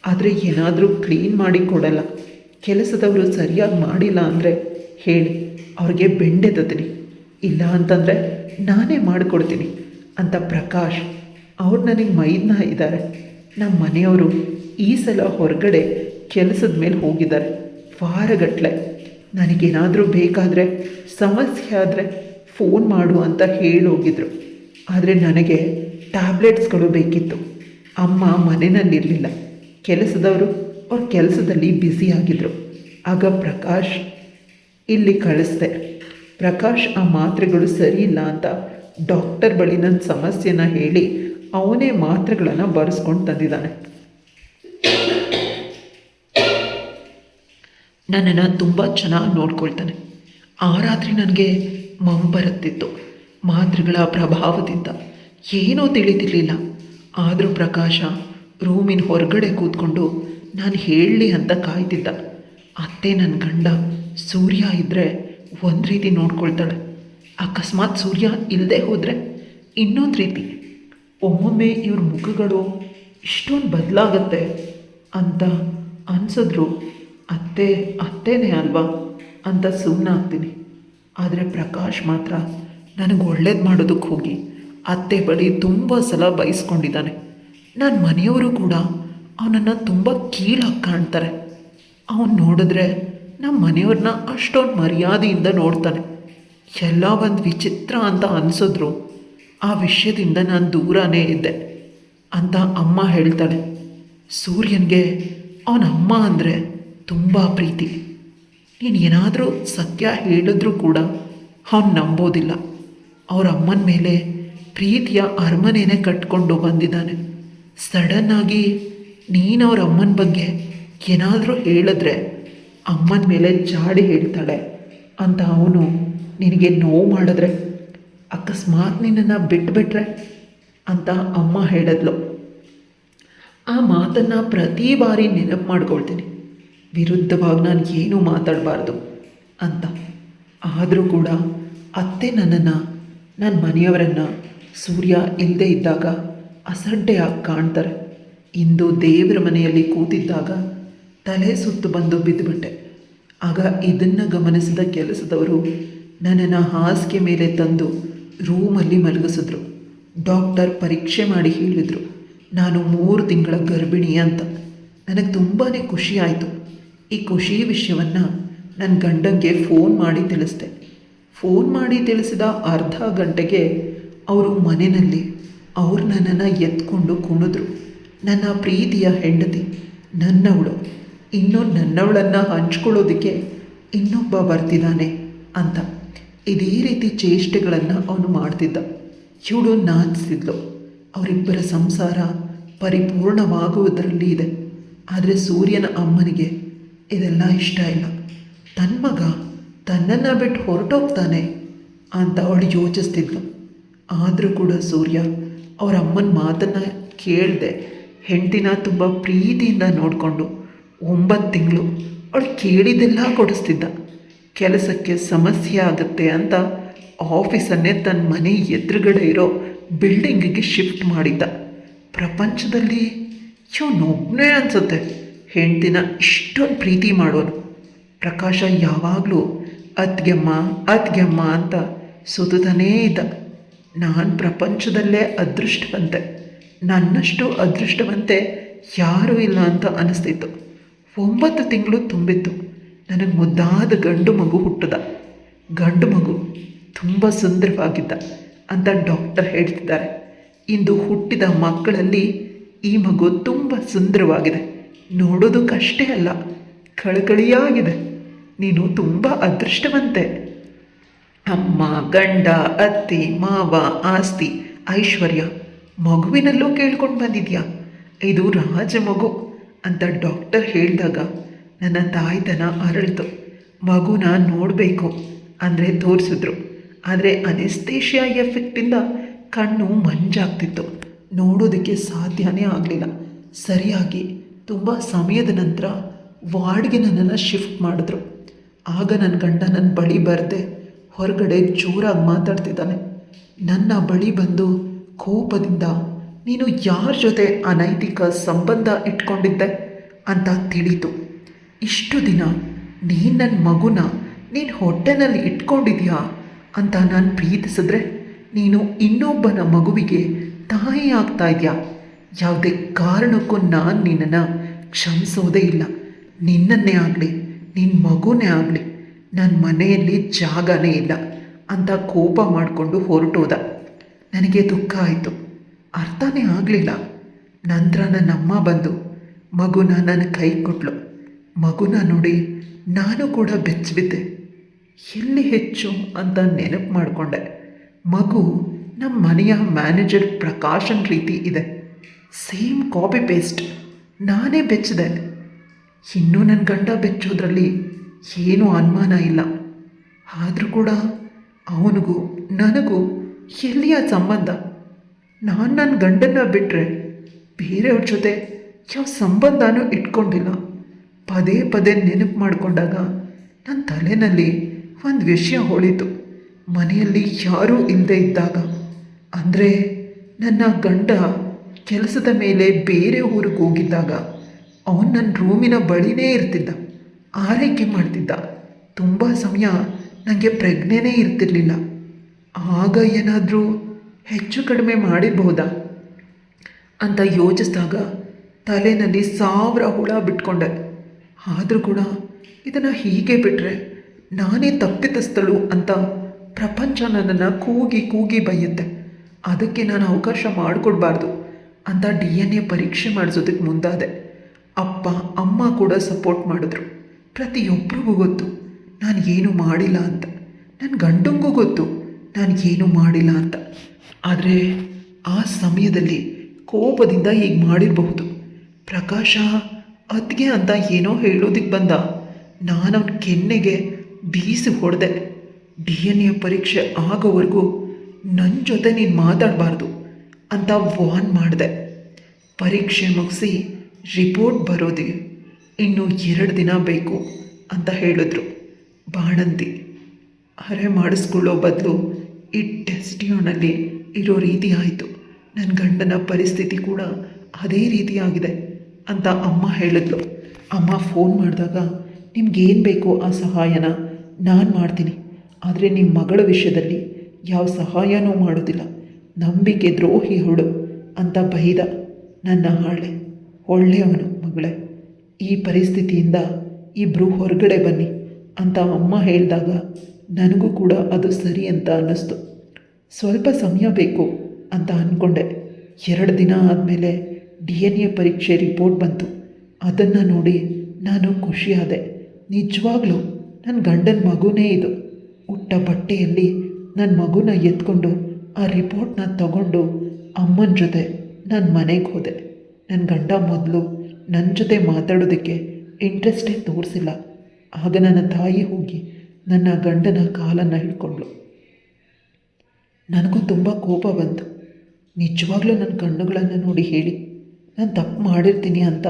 ಆದರೆ ಏನಾದರೂ ಕ್ಲೀನ್ ಮಾಡಿ ಕೊಡಲ್ಲ. ಕೆಲಸದವರು ಸರಿಯಾಗಿ ಮಾಡಿಲ್ಲ ಅಂದರೆ ಹೇಳಿ, ಅವ್ರಿಗೆ ಬೆಂಡೆತ್ತೀನಿ, ಇಲ್ಲ ಅಂತಂದರೆ ನಾನೇ ಮಾಡಿಕೊಡ್ತೀನಿ ಅಂತ ಪ್ರಕಾಶ್ ಅವ್ರು ನನಗೆ ಮೈದನ ಇದ್ದಾರೆ. ನಮ್ಮ ಮನೆಯವರು ಈ ಸಲ ಹೊರಗಡೆ ಕೆಲಸದ ಮೇಲೆ ಹೋಗಿದ್ದಾರೆ ವಾರಗಟ್ಟಲೆ. ನನಗೇನಾದರೂ ಬೇಕಾದರೆ, ಸಮಸ್ಯೆ ಆದರೆ ಫೋನ್ ಮಾಡು ಅಂತ ಹೇಳೋಗಿದ್ರು. ಆದರೆ ನನಗೆ ಟ್ಯಾಬ್ಲೆಟ್ಸ್ಗಳು ಬೇಕಿತ್ತು. ಅಮ್ಮ ಮನೆಯಲ್ಲಿರಲಿಲ್ಲ. ಕೆಲಸದವರು ಅವ್ರ ಕೆಲಸದಲ್ಲಿ ಬ್ಯುಸಿಯಾಗಿದ್ದರು. ಆಗ ಪ್ರಕಾಶ್ ಇಲ್ಲಿ ಕಳಿಸ್ದೆ. ಪ್ರಕಾಶ್ ಆ ಮಾತ್ರೆಗಳು ಸರಿ ಇಲ್ಲ ಅಂತ ಡಾಕ್ಟರ್ ಬಳಿ ನನ್ನ ಸಮಸ್ಯೆನ ಹೇಳಿ ಅವನೇ ಮಾತ್ರೆಗಳನ್ನು ಬರೆಸ್ಕೊಂಡು ತಂದಿದ್ದಾನೆ. ನನ್ನನ್ನು ತುಂಬ ಚೆನ್ನಾಗಿ ನೋಡ್ಕೊಳ್ತಾನೆ. ಆ ರಾತ್ರಿ ನನಗೆ ಬರುತ್ತಿತ್ತು. ಮಾತ್ರೆಗಳ ಪ್ರಭಾವದಿಂದ ಏನೂ ತಿಳಿತಿರ್ಲಿಲ್ಲ. ಆದರೂ ಪ್ರಕಾಶ ರೂಮಿನ ಹೊರಗಡೆ ಕೂತ್ಕೊಂಡು ನಾನು ಹೇಳಲಿ ಅಂತ ಕಾಯ್ತಿದ್ದ. ಅತ್ತೆ ನನ್ನ ಗಂಡ ಸೂರ್ಯ ಇದ್ದರೆ ಒಂದು ರೀತಿ ನೋಡ್ಕೊಳ್ತಾಳೆ. ಅಕಸ್ಮಾತ್ ಸೂರ್ಯ ಇಲ್ಲದೆ ಹೋದರೆ ಇನ್ನೊಂದು ರೀತಿ. ಒಮ್ಮೊಮ್ಮೆ ಇವ್ರ ಮುಖಗಳು ಇಷ್ಟೊಂದು ಬದಲಾಗತ್ತೆ ಅಂತ ಅನಿಸಿದ್ರು ಅತ್ತೇನೇ ಅಲ್ವಾ ಅಂತ ಸುಮ್ಮನಾಗ್ತೀನಿ. ಆದರೆ ಪ್ರಕಾಶ್ ಮಾತ್ರ ನನಗೆ ಒಳ್ಳೇದು ಮಾಡೋದಕ್ಕೆ ಹೋಗಿ ಅತ್ತೆ ಬಳಿ ತುಂಬ ಸಲ ಬಯಸ್ಕೊಂಡಿದ್ದಾನೆ. ನನ್ನ ಮನೆಯವರು ಕೂಡ ಅವನನ್ನು ತುಂಬ ಕೀಳಾಗಿ ಕಾಣ್ತಾರೆ. ಅವನು ನೋಡಿದ್ರೆ ನಮ್ಮ ಮನೆಯವ್ರನ್ನ ಅಷ್ಟೊಂದು ಮರ್ಯಾದೆಯಿಂದ ನೋಡ್ತಾನೆ. ಎಲ್ಲ ಒಂದು ವಿಚಿತ್ರ ಅಂತ ಅನಿಸಿದ್ರು ಆ ವಿಷಯದಿಂದ ನಾನು ದೂರನೇ ಇದ್ದೆ ಅಂತ ಅಮ್ಮ ಹೇಳ್ತಾಳೆ. ಸೂರ್ಯನಿಗೆ ಅವನ ಅಮ್ಮ ಅಂದರೆ ತುಂಬ ಪ್ರೀತಿ. ನೀನು ಏನಾದರೂ ಸತ್ಯ ಹೇಳಿದ್ರೂ ಕೂಡ ಅವನು ನಂಬೋದಿಲ್ಲ. ಅವ್ರ ಅಮ್ಮನ ಮೇಲೆ ಪ್ರೀತಿಯ ಅರಮನೆನೇ ಕಟ್ಕೊಂಡು ಬಂದಿದ್ದಾನೆ. ಸಡನ್ನಾಗಿ ನೀನು ಅವ್ರ ಅಮ್ಮನ ಬಗ್ಗೆ ಏನಾದರೂ ಹೇಳಿದ್ರೆ ಅಮ್ಮನ ಮೇಲೆ ಜಾಡಿ ಹೇಳ್ತಾಳೆ ಅಂತ ಅವನು ನಿನಗೆ ನೋವು ಮಾಡಿದ್ರೆ, ಅಕಸ್ಮಾತ್ ನಿನ್ನನ್ನು ಬಿಟ್ಟುಬಿಟ್ರೆ ಅಂತ ಅಮ್ಮ ಹೇಳಿದ್ಲು. ಆ ಮಾತನ್ನು ಪ್ರತಿ ಬಾರಿ ನೆನಪು ಮಾಡ್ಕೊಳ್ತೀನಿ, ವಿರುದ್ಧವಾಗಿ ನಾನು ಏನೂ ಮಾತಾಡಬಾರ್ದು ಅಂತ. ಆದರೂ ಕೂಡ ಅತ್ತೆ ನನ್ನನ್ನು, ನನ್ನ ಮನೆಯವರನ್ನು ಸೂರ್ಯ ಇಲ್ಲದೆ ಇದ್ದಾಗ ಅಸಡ್ಡೆಯಾಗಿ ಕಾಣ್ತಾರೆ. ಇಂದು ದೇವರ ಮನೆಯಲ್ಲಿ ಕೂತಿದ್ದಾಗ ತಲೆ ಸುತ್ತು ಬಂದು ಬಿದ್ದುಬಿಟ್ಟೆ. ಆಗ ಇದನ್ನು ಗಮನಿಸಿದ ಕೆಲಸದವರು ನನ್ನನ್ನು ಹಾಸಿಗೆ ಮೇಲೆ ತಂದು ರೂಮಲ್ಲಿ ಮಲಗಿಸಿದ್ರು. ಡಾಕ್ಟರ್ ಪರೀಕ್ಷೆ ಮಾಡಿ ಹೇಳಿದರು ನಾನು 3 ತಿಂಗಳ ಗರ್ಭಿಣಿ ಅಂತ. ನನಗೆ ತುಂಬಾ ಖುಷಿ ಆಯಿತು. ಈ ಖುಷಿ ವಿಷಯವನ್ನು ನನ್ನ ಗಂಡಂಗೆ ಫೋನ್ ಮಾಡಿ ತಿಳಿಸಿದೆ. ಫೋನ್ ಮಾಡಿ ತಿಳಿಸಿದ ಅರ್ಧ ಗಂಟೆಗೆ ಅವರು ಮನೆಯಲ್ಲಿ ಅವ್ರು ನನ್ನನ್ನು ಎತ್ಕೊಂಡು ಕುಣಿದ್ರು. ನನ್ನ ಪ್ರೀತಿಯ ಹೆಂಡತಿ ನನ್ನವಳು, ಇನ್ನೂ ನನ್ನವಳನ್ನು ಹಂಚ್ಕೊಳ್ಳೋದಕ್ಕೆ ಇನ್ನೊಬ್ಬ ಬರ್ತಿದ್ದಾನೆ ಅಂತ. ಇದೇ ರೀತಿ ಚೇಷ್ಟೆಗಳನ್ನು ಅವನು ಮಾಡ್ತಿದ್ದ. ಇವಳು ನಾಚಿಸಿದ್ಲು. ಅವರಿಬ್ಬರ ಸಂಸಾರ ಪರಿಪೂರ್ಣವಾಗುವುದರಲ್ಲಿ ಇದೆ. ಆದರೆ ಸೂರ್ಯನ ಅಮ್ಮನಿಗೆ ಇದೆಲ್ಲ ಇಷ್ಟ ಇಲ್ಲ. ತನ್ನ ಮಗ ತನ್ನನ್ನು ಬಿಟ್ಟು ಹೊರಟೋಗ್ತಾನೆ ಅಂತ ಅವಳು ಯೋಚಿಸ್ತಿದ್ಲು. ಆದರೂ ಕೂಡ ಸೂರ್ಯ ಅವರ ಅಮ್ಮನ ಮಾತನ್ನು ಕೇಳದೆ ಹೆಂಡತಿನ ತುಂಬ ಪ್ರೀತಿಯಿಂದ ನೋಡಿಕೊಂಡು 9 ತಿಂಗಳು ಅವಳು ಕೇಳಿದ್ದೆಲ್ಲ ಕೊಡಿಸ್ತಿದ್ದ. ಕೆಲಸಕ್ಕೆ ಸಮಸ್ಯೆ ಆಗುತ್ತೆ ಅಂತ ಆಫೀಸನ್ನೇ ತನ್ನ ಮನೆ ಎದುರುಗಡೆ ಇರೋ ಬಿಲ್ಡಿಂಗಿಗೆ ಶಿಫ್ಟ್ ಮಾಡಿದ್ದ. ಪ್ರಪಂಚದಲ್ಲಿ ಇವನೊಬ್ಬನೇ ಅನಿಸುತ್ತೆ ಹೆಂಡ್ತಿನ ಇಷ್ಟೊಂದು ಪ್ರೀತಿ ಮಾಡೋನು. ಪ್ರಕಾಶ ಯಾವಾಗಲೂ ಅತ್ಗೆಮ್ಮ ಅಂತ ಸುತ್ತಾನೇ ಇದ್ದ. ನಾನು ಪ್ರಪಂಚದಲ್ಲೇ ಅದೃಷ್ಟವಂತೆ, ನನ್ನಷ್ಟು ಅದೃಷ್ಟವಂತೆ ಯಾರೂ ಇಲ್ಲ ಅಂತ ಅನಿಸ್ತಿತ್ತು. 9 ತಿಂಗಳು ತುಂಬಿತ್ತು. ನನಗೆ ಮುದ್ದಾದ ಗಂಡು ಮಗು ಹುಟ್ಟಿದ. ಗಂಡು ಮಗು ತುಂಬ ಸುಂದರವಾಗಿದ್ದ ಅಂತ ಡಾಕ್ಟರ್ ಹೇಳ್ತಿದ್ದಾರೆ. ಇಂದು ಹುಟ್ಟಿದ ಮಕ್ಕಳಲ್ಲಿ ಈ ಮಗು ತುಂಬ ಸುಂದರವಾಗಿದೆ. ನೋಡೋದಕ್ಕಷ್ಟೇ ಅಲ್ಲ, ಕಳಕಳಿಯಾಗಿದೆ. ನೀನು ತುಂಬ ಅದೃಷ್ಟವಂತೆ. ಅಮ್ಮ, ಗಂಡ, ಅತ್ತೆ, ಮಾವ, ಆಸ್ತಿ, ಐಶ್ವರ್ಯ ಮಗುವಿನಲ್ಲೂ ಕೇಳ್ಕೊಂಡು ಬಂದಿದ್ಯಾ. ಇದು ರಾಜ ಮಗು ಅಂತ ಡಾಕ್ಟರ್ ಹೇಳಿದಾಗ ನನ್ನ ತಾಯ್ತನ ಅರಳಿತು. ಮಗುನ ನೋಡಬೇಕು ಅಂದರೆ ತೋರಿಸಿದ್ರು. ಆದರೆ ಅನೆಸ್ಥೇಷಿಯಾ ಎಫೆಕ್ಟಿಂದ ಕಣ್ಣು ಮಂಜಾಗ್ತಿತ್ತು. ನೋಡೋದಕ್ಕೆ ಸಾಧ್ಯನೇ ಆಗಲಿಲ್ಲ. ಸರಿಯಾಗಿ ತುಂಬ ಸಮಯದ ನಂತರ ವಾರ್ಡ್ಗೆ ನನ್ನನ್ನು ಶಿಫ್ಟ್ ಮಾಡಿದ್ರು. ಆಗ ನನ್ನ ಗಂಡ ನನ್ನ ಬಳಿ ಬರದೆ ಹೊರಗಡೆ ಜೋರಾಗಿ ಮಾತಾಡ್ತಿದ್ದಾನೆ. ನನ್ನ ಬಳಿ ಬಂದು ಕೋಪದಿಂದ ನೀನು ಯಾರ ಜೊತೆ ಅನೈತಿಕ ಸಂಬಂಧ ಇಟ್ಕೊಂಡಿದ್ದೆ ಅಂತ ತಿಳಿತು. ಇಷ್ಟು ದಿನ ನೀನು ನನ್ನ ಮಗುನ ನೀನು ಹೊಟ್ಟೆನಲ್ಲಿ ಇಟ್ಕೊಂಡಿದ್ಯಾ ಅಂತ ನಾನು ಪ್ರೀತಿಸಿದ್ರೆ ನೀನು ಇನ್ನೊಬ್ಬನ ಮಗುವಿಗೆ ತಾಯಿ ಆಗ್ತಾ ಇದೆಯಾ. ಯಾವುದೇ ಕಾರಣಕ್ಕೂ ನಾನು ನಿನ್ನನ್ನು ಕ್ಷಮಿಸೋದೇ ಇಲ್ಲ. ನಿನ್ನನ್ನೇ ಆಗಲಿ ನಿನ್ನ ಮಗುನೇ ಆಗಲಿ ನನ್ನ ಮನೆಯಲ್ಲಿ ಜಾಗನೇ ಇಲ್ಲ ಅಂತ ಕೋಪ ಮಾಡಿಕೊಂಡು ಹೊರಟೋದ. ನನಗೆ ದುಃಖ ಆಯಿತು, ಅರ್ಥನೇ ಆಗಲಿಲ್ಲ. ನಂತರ ನನ್ನಮ್ಮ ಬಂದು ಮಗುನ ನನ್ನ ಕೈ ಕೊಟ್ಲು. ಮಗುನ ನೋಡಿ ನಾನು ಕೂಡ ಬೆಚ್ಚಿಬಿದ್ದೆ. ಎಲ್ಲಿ ಹೆಚ್ಚು ಅಂತ ನೆನಪು ಮಾಡಿಕೊಂಡೆ. ಮಗು ನಮ್ಮ ಮನೆಯ ಮ್ಯಾನೇಜರ್ ಪ್ರಕಾಶನ್ ರೀತಿ ಇದೆ. Same copy paste. ನಾನೇ ಬೆಚ್ಚಿದೆ. ಇನ್ನೂ ನನ್ನ ಗಂಡ ಬೆಚ್ಚೋದ್ರಲ್ಲಿ ಏನೂ ಅನುಮಾನ ಇಲ್ಲ. ಆದರೂ ಕೂಡ ಅವನಿಗೂ ನನಗೂ ಎಲ್ಲಿಯ ಸಂಬಂಧ? ನಾನು ನನ್ನ ಗಂಡನ್ನ ಬಿಟ್ಟರೆ ಬೇರೆಯವ್ರ ಜೊತೆ ಯಾವ ಸಂಬಂಧನೂ ಇಟ್ಕೊಂಡಿಲ್ಲ. ಪದೇ ಪದೇ ನೆನಪು ಮಾಡಿಕೊಂಡಾಗ ನನ್ನ ತಲೆಯಲ್ಲಿ ಒಂದು ವಿಷಯ ಹೊಳಿತು. ಮನೆಯಲ್ಲಿ ಯಾರೂ ಇಲ್ಲದೆ ಇದ್ದಾಗ, ಅಂದರೆ ನನ್ನ ಗಂಡ ಕೆಲಸದ ಮೇಲೆ ಬೇರೆ ಊರಿಗೆ ಹೋಗಿದ್ದಾಗ ಅವನು ನನ್ನ ರೂಮಿನ ಬಳಿನೇ ಇರ್ತಿದ್ದ, ಆರೈಕೆ ಮಾಡ್ತಿದ್ದ. ತುಂಬ ಸಮಯ ನನಗೆ ಪ್ರಜ್ಞೆನೇ ಇರ್ತಿರ್ಲಿಲ್ಲ. ಆಗ ಏನಾದರೂ ಹೆಚ್ಚು ಕಡಿಮೆ ಮಾಡಿರ್ಬಹುದಾ ಅಂತ ಯೋಚಿಸಿದಾಗ ತಲೆಯಲ್ಲಿ 1000 ಹುಳ ಬಿಟ್ಕೊಂಡೆ. ಆದರೂ ಕೂಡ ಇದನ್ನು ಹೀಗೆ ಬಿಟ್ಟರೆ ನಾನೇ ತಪ್ಪಿತಸ್ಥಳು ಅಂತ ಪ್ರಪಂಚ ನನ್ನನ್ನು ಕೂಗಿ ಕೂಗಿ ಬೈಯುತ್ತೆ. ಅದಕ್ಕೆ ನಾನು ಅವಕಾಶ ಮಾಡಿಕೊಡ್ಬಾರ್ದು ಅಂತ DNA ಪರೀಕ್ಷೆ ಮಾಡಿಸೋದಕ್ಕೆ ಮುಂದಾದೆ. ಅಪ್ಪ ಅಮ್ಮ ಕೂಡ ಸಪೋರ್ಟ್ ಮಾಡಿದ್ರು. ಪ್ರತಿಯೊಬ್ಬರಿಗೂ ಗೊತ್ತು ನಾನು ಏನೂ ಮಾಡಿಲ್ಲ ಅಂತ. ನನ್ನ ಗಂಡಂಗೂ ಗೊತ್ತು ನಾನು ಏನೂ ಮಾಡಿಲ್ಲ ಅಂತ. ಆದರೆ ಆ ಸಮಯದಲ್ಲಿ ಕೋಪದಿಂದ ಹೀಗೆ ಮಾಡಿರಬಹುದು. ಪ್ರಕಾಶ ಅತ್ತಿಗೆ ಅಂತ ಏನೋ ಹೇಳೋದಕ್ಕೆ ಬಂದ. ನಾನು ಅವನ ಕೆನ್ನೆಗೆ ಬೀಸಿ ಹೊಡೆದೆ. DNA ಪರೀಕ್ಷೆ ಆಗೋವರೆಗೂ ನನ್ನ ಜೊತೆ ನೀನು ಮಾತಾಡಬಾರ್ದು ಅಂತ ವಾರ್ನ್ ಮಾಡಿದೆ. ಪರೀಕ್ಷೆ ಮುಗಿಸಿ ರಿಪೋರ್ಟ್ ಬರೋದು ಇನ್ನು 2 ದಿನ ಬೇಕು ಅಂತ ಹೇಳಿದ್ರು. ಬಾಣಂತಿ ಹರೆ ಮಾಡಿಸ್ಕೊಳ್ಳೋ ಬದಲು ಈ ಟೆಸ್ಟಿಯೋನಲ್ಲಿ ಇರೋ ರೀತಿ ಆಯಿತು. ನನ್ನ ಗಂಡನ ಪರಿಸ್ಥಿತಿ ಕೂಡ ಅದೇ ರೀತಿಯಾಗಿದೆ ಅಂತ ಅಮ್ಮ ಹೇಳಿದ್ಲು. ಅಮ್ಮ ಫೋನ್ ಮಾಡಿದಾಗ ನಿಮ್ಗೇನು ಬೇಕೋ ಆ ಸಹಾಯನ ನಾನು ಮಾಡ್ತೀನಿ, ಆದರೆ ನಿಮ್ಮ ಮಗಳ ವಿಷಯದಲ್ಲಿ ಯಾವ ಸಹಾಯನೂ ಮಾಡೋದಿಲ್ಲ, ನಂಬಿಕೆ ದ್ರೋಹಿ ಹೊಡು ಅಂತ ಬೈದ. ನನ್ನ ಹಾಳೆ ಒಳ್ಳೆಯವನು ಮಗಳೇ, ಈ ಪರಿಸ್ಥಿತಿಯಿಂದ ಇಬ್ಬರು ಹೊರಗಡೆ ಬನ್ನಿ ಅಂತ ಅಮ್ಮ ಹೇಳಿದಾಗ ನನಗೂ ಕೂಡ ಅದು ಸರಿ ಅಂತ ಅನ್ನಿಸ್ತು. ಸ್ವಲ್ಪ ಸಮಯ ಬೇಕು ಅಂತ ಅಂದ್ಕೊಂಡೆ. 2 ದಿನ ಆದಮೇಲೆ DNA ಪರೀಕ್ಷೆ ರಿಪೋರ್ಟ್ ಬಂತು. ಅದನ್ನು ನೋಡಿ ನಾನು ಖುಷಿಯಾದೆ. ನಿಜವಾಗ್ಲೂ ನನ್ನ ಗಂಡನ ಮಗುನೇ ಇದು. ಉಟ್ಟ ಬಟ್ಟೆಯಲ್ಲಿ ನನ್ನ ಮಗುನ ಎತ್ಕೊಂಡು ಆ ರಿಪೋರ್ಟ್ನ ತಗೊಂಡು ಅಮ್ಮನ ಜೊತೆ ನನ್ನ ಮನೆಗೆ ಹೋದೆ. ನನ್ನ ಗಂಡ ಮೊದಲು ನನ್ನ ಜೊತೆ ಮಾತಾಡೋದಕ್ಕೆ ಇಂಟ್ರೆಸ್ಟೇ ತೋರಿಸಿಲ್ಲ. ಆಗ ನನ್ನ ತಾಯಿ ಹೋಗಿ ನನ್ನ ಗಂಡನ ಕಾಲನ್ನು ಹಿಡ್ಕೊಂಡ್ಳು. ನನಗೂ ತುಂಬ ಕೋಪ ಬಂತು. ನಿಜವಾಗ್ಲೂ ನನ್ನ ಕಣ್ಣುಗಳನ್ನು ನೋಡಿ ಹೇಳಿ ನಾನು ತಪ್ಪು ಮಾಡಿರ್ತೀನಿ ಅಂತ.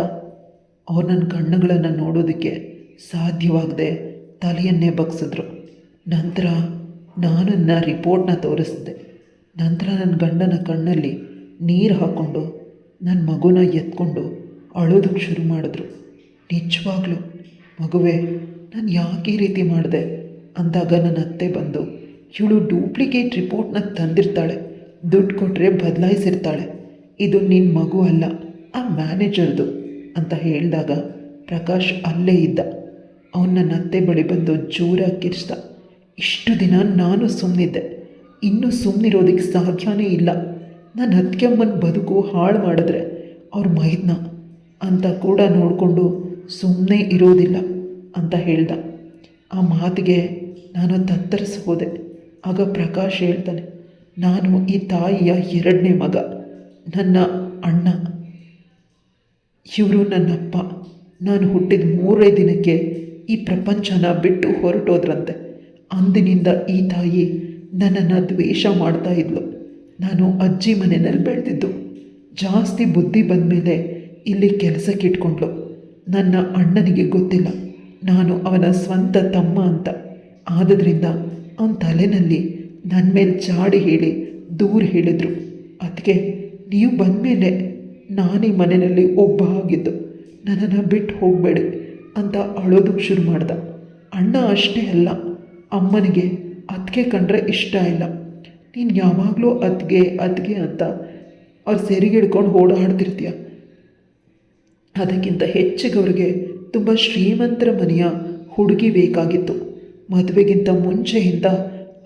ಅವ್ರು ನನ್ನ ಕಣ್ಣುಗಳನ್ನು ನೋಡೋದಕ್ಕೆ ಸಾಧ್ಯವಾಗದೆ ತಲೆಯನ್ನೇ ಬಗ್ಸಿದ್ರು. ನಂತರ ನಾನು ನನ್ನ ರಿಪೋರ್ಟ್ನ ತೋರಿಸಿದೆ. ನಂತರ ನನ್ನ ಗಂಡನ ಕಣ್ಣಲ್ಲಿ ನೀರು ಹಾಕ್ಕೊಂಡು ನನ್ನ ಮಗುನ ಎತ್ಕೊಂಡು ಅಳೋದಕ್ಕೆ ಶುರು ಮಾಡಿದ್ರು. ನಿಜವಾಗ್ಲೂ ಮಗುವೆ ನಾನು ಯಾಕೆ ಈ ರೀತಿ ಮಾಡಿದೆ ಅಂದಾಗ ನನ್ನ ಅತ್ತೆ ಬಂದು, ಇವಳು ಡೂಪ್ಲಿಕೇಟ್ ರಿಪೋರ್ಟ್ನ ತಂದಿರ್ತಾಳೆ, ದುಡ್ಡು ಕೊಟ್ಟರೆ ಬದಲಾಯಿಸಿರ್ತಾಳೆ, ಇದು ನಿನ್ನ ಮಗು ಅಲ್ಲ, ಆ ಮ್ಯಾನೇಜರ್ದು ಅಂತ ಹೇಳಿದಾಗ ಪ್ರಕಾಶ್ ಅಲ್ಲೇ ಇದ್ದ. ಅವನು ನನ್ನ ಅತ್ತೆ ಬಳಿ ಬಂದು ಜೋರಾಗಿ ಕಿರ್ಚ್ದ. ಇಷ್ಟು ದಿನ ನಾನು ಸುಮ್ಮನಿದ್ದೆ, ಇನ್ನೂ ಸುಮ್ಮನಿರೋದಕ್ಕೆ ಸಾಧ್ಯನೇ ಇಲ್ಲ. ನನ್ನ ಅತ್ತಿಗೆಮ್ಮನ ಬದುಕು ಹಾಳು ಮಾಡಿದ್ರೆ ಅವ್ರ ಮೈದ್ನ ಅಂತ ಕೂಡ ನೋಡಿಕೊಂಡು ಸುಮ್ಮನೆ ಇರೋದಿಲ್ಲ ಅಂತ ಹೇಳ್ದ. ಆ ಮಾತಿಗೆ ನಾನು ತತ್ತರಿಸಿ ಹೋದೆ. ಆಗ ಪ್ರಕಾಶ್ ಹೇಳ್ತಾನೆ, ನಾನು ಈ ತಾಯಿಯ 2ನೇ ಮಗ, ನನ್ನ ಅಣ್ಣ, ಇವರು ನನ್ನಪ್ಪ. ನಾನು ಹುಟ್ಟಿದ 3 ದಿನಕ್ಕೆ ಈ ಪ್ರಪಂಚನ ಬಿಟ್ಟು ಹೊರಟೋದ್ರಂತೆ. ಅಂದಿನಿಂದ ಈ ತಾಯಿ ನನ್ನನ್ನು ದ್ವೇಷ ಮಾಡ್ತಾ ಇದ್ಲು. ನಾನು ಅಜ್ಜಿ ಮನೆಯಲ್ಲಿ ಬೆಳೆದಿದ್ದು. ಜಾಸ್ತಿ ಬುದ್ಧಿ ಬಂದ ಮೇಲೆ ಇಲ್ಲಿ ಕೆಲಸಕ್ಕೆ ಇಟ್ಕೊಂಡ್ಳು. ನನ್ನ ಅಣ್ಣನಿಗೆ ಗೊತ್ತಿಲ್ಲ ನಾನು ಅವನ ಸ್ವಂತ ತಮ್ಮ ಅಂತ. ಆದ್ದರಿಂದ ಅವನ ತಲೆಯಲ್ಲಿ ನನ್ನ ಮೇಲೆ ಚಾಡಿ ಹೇಳಿ ದೂರ ಹೇಳಿದರು. ಅದಕ್ಕೆ ನೀವು ಬಂದಮೇಲೆ ನಾನೀ ಮನೆಯಲ್ಲಿ ಒಬ್ಬ ಆಗಿದ್ದು, ನನ್ನನ್ನು ಬಿಟ್ಟು ಹೋಗಬೇಡಿ ಅಂತ ಅಳೋದಕ್ಕೆ ಶುರು ಮಾಡ್ದ. ಅಣ್ಣ ಅಷ್ಟೇ ಅಲ್ಲ, ಅಮ್ಮನಿಗೆ ಅತ್ತಿಗೆ ಕಂಡ್ರೆ ಇಷ್ಟ ಇಲ್ಲ. ನೀನು ಯಾವಾಗಲೂ ಅತ್ತಿಗೆ ಅತ್ತಿಗೆ ಅಂತ ಅವ್ರು ಸೆರಿಗಿಡ್ಕೊಂಡು ಓಡಾಡ್ತಿರ್ತೀಯ. ಅದಕ್ಕಿಂತ ಹೆಚ್ಚಿಗೆ ಅವ್ರಿಗೆ ತುಂಬ ಶ್ರೀಮಂತರ ಮನೆಯ ಹುಡುಗಿ ಬೇಕಾಗಿತ್ತು. ಮದುವೆಗಿಂತ ಮುಂಚೆಯಿಂದ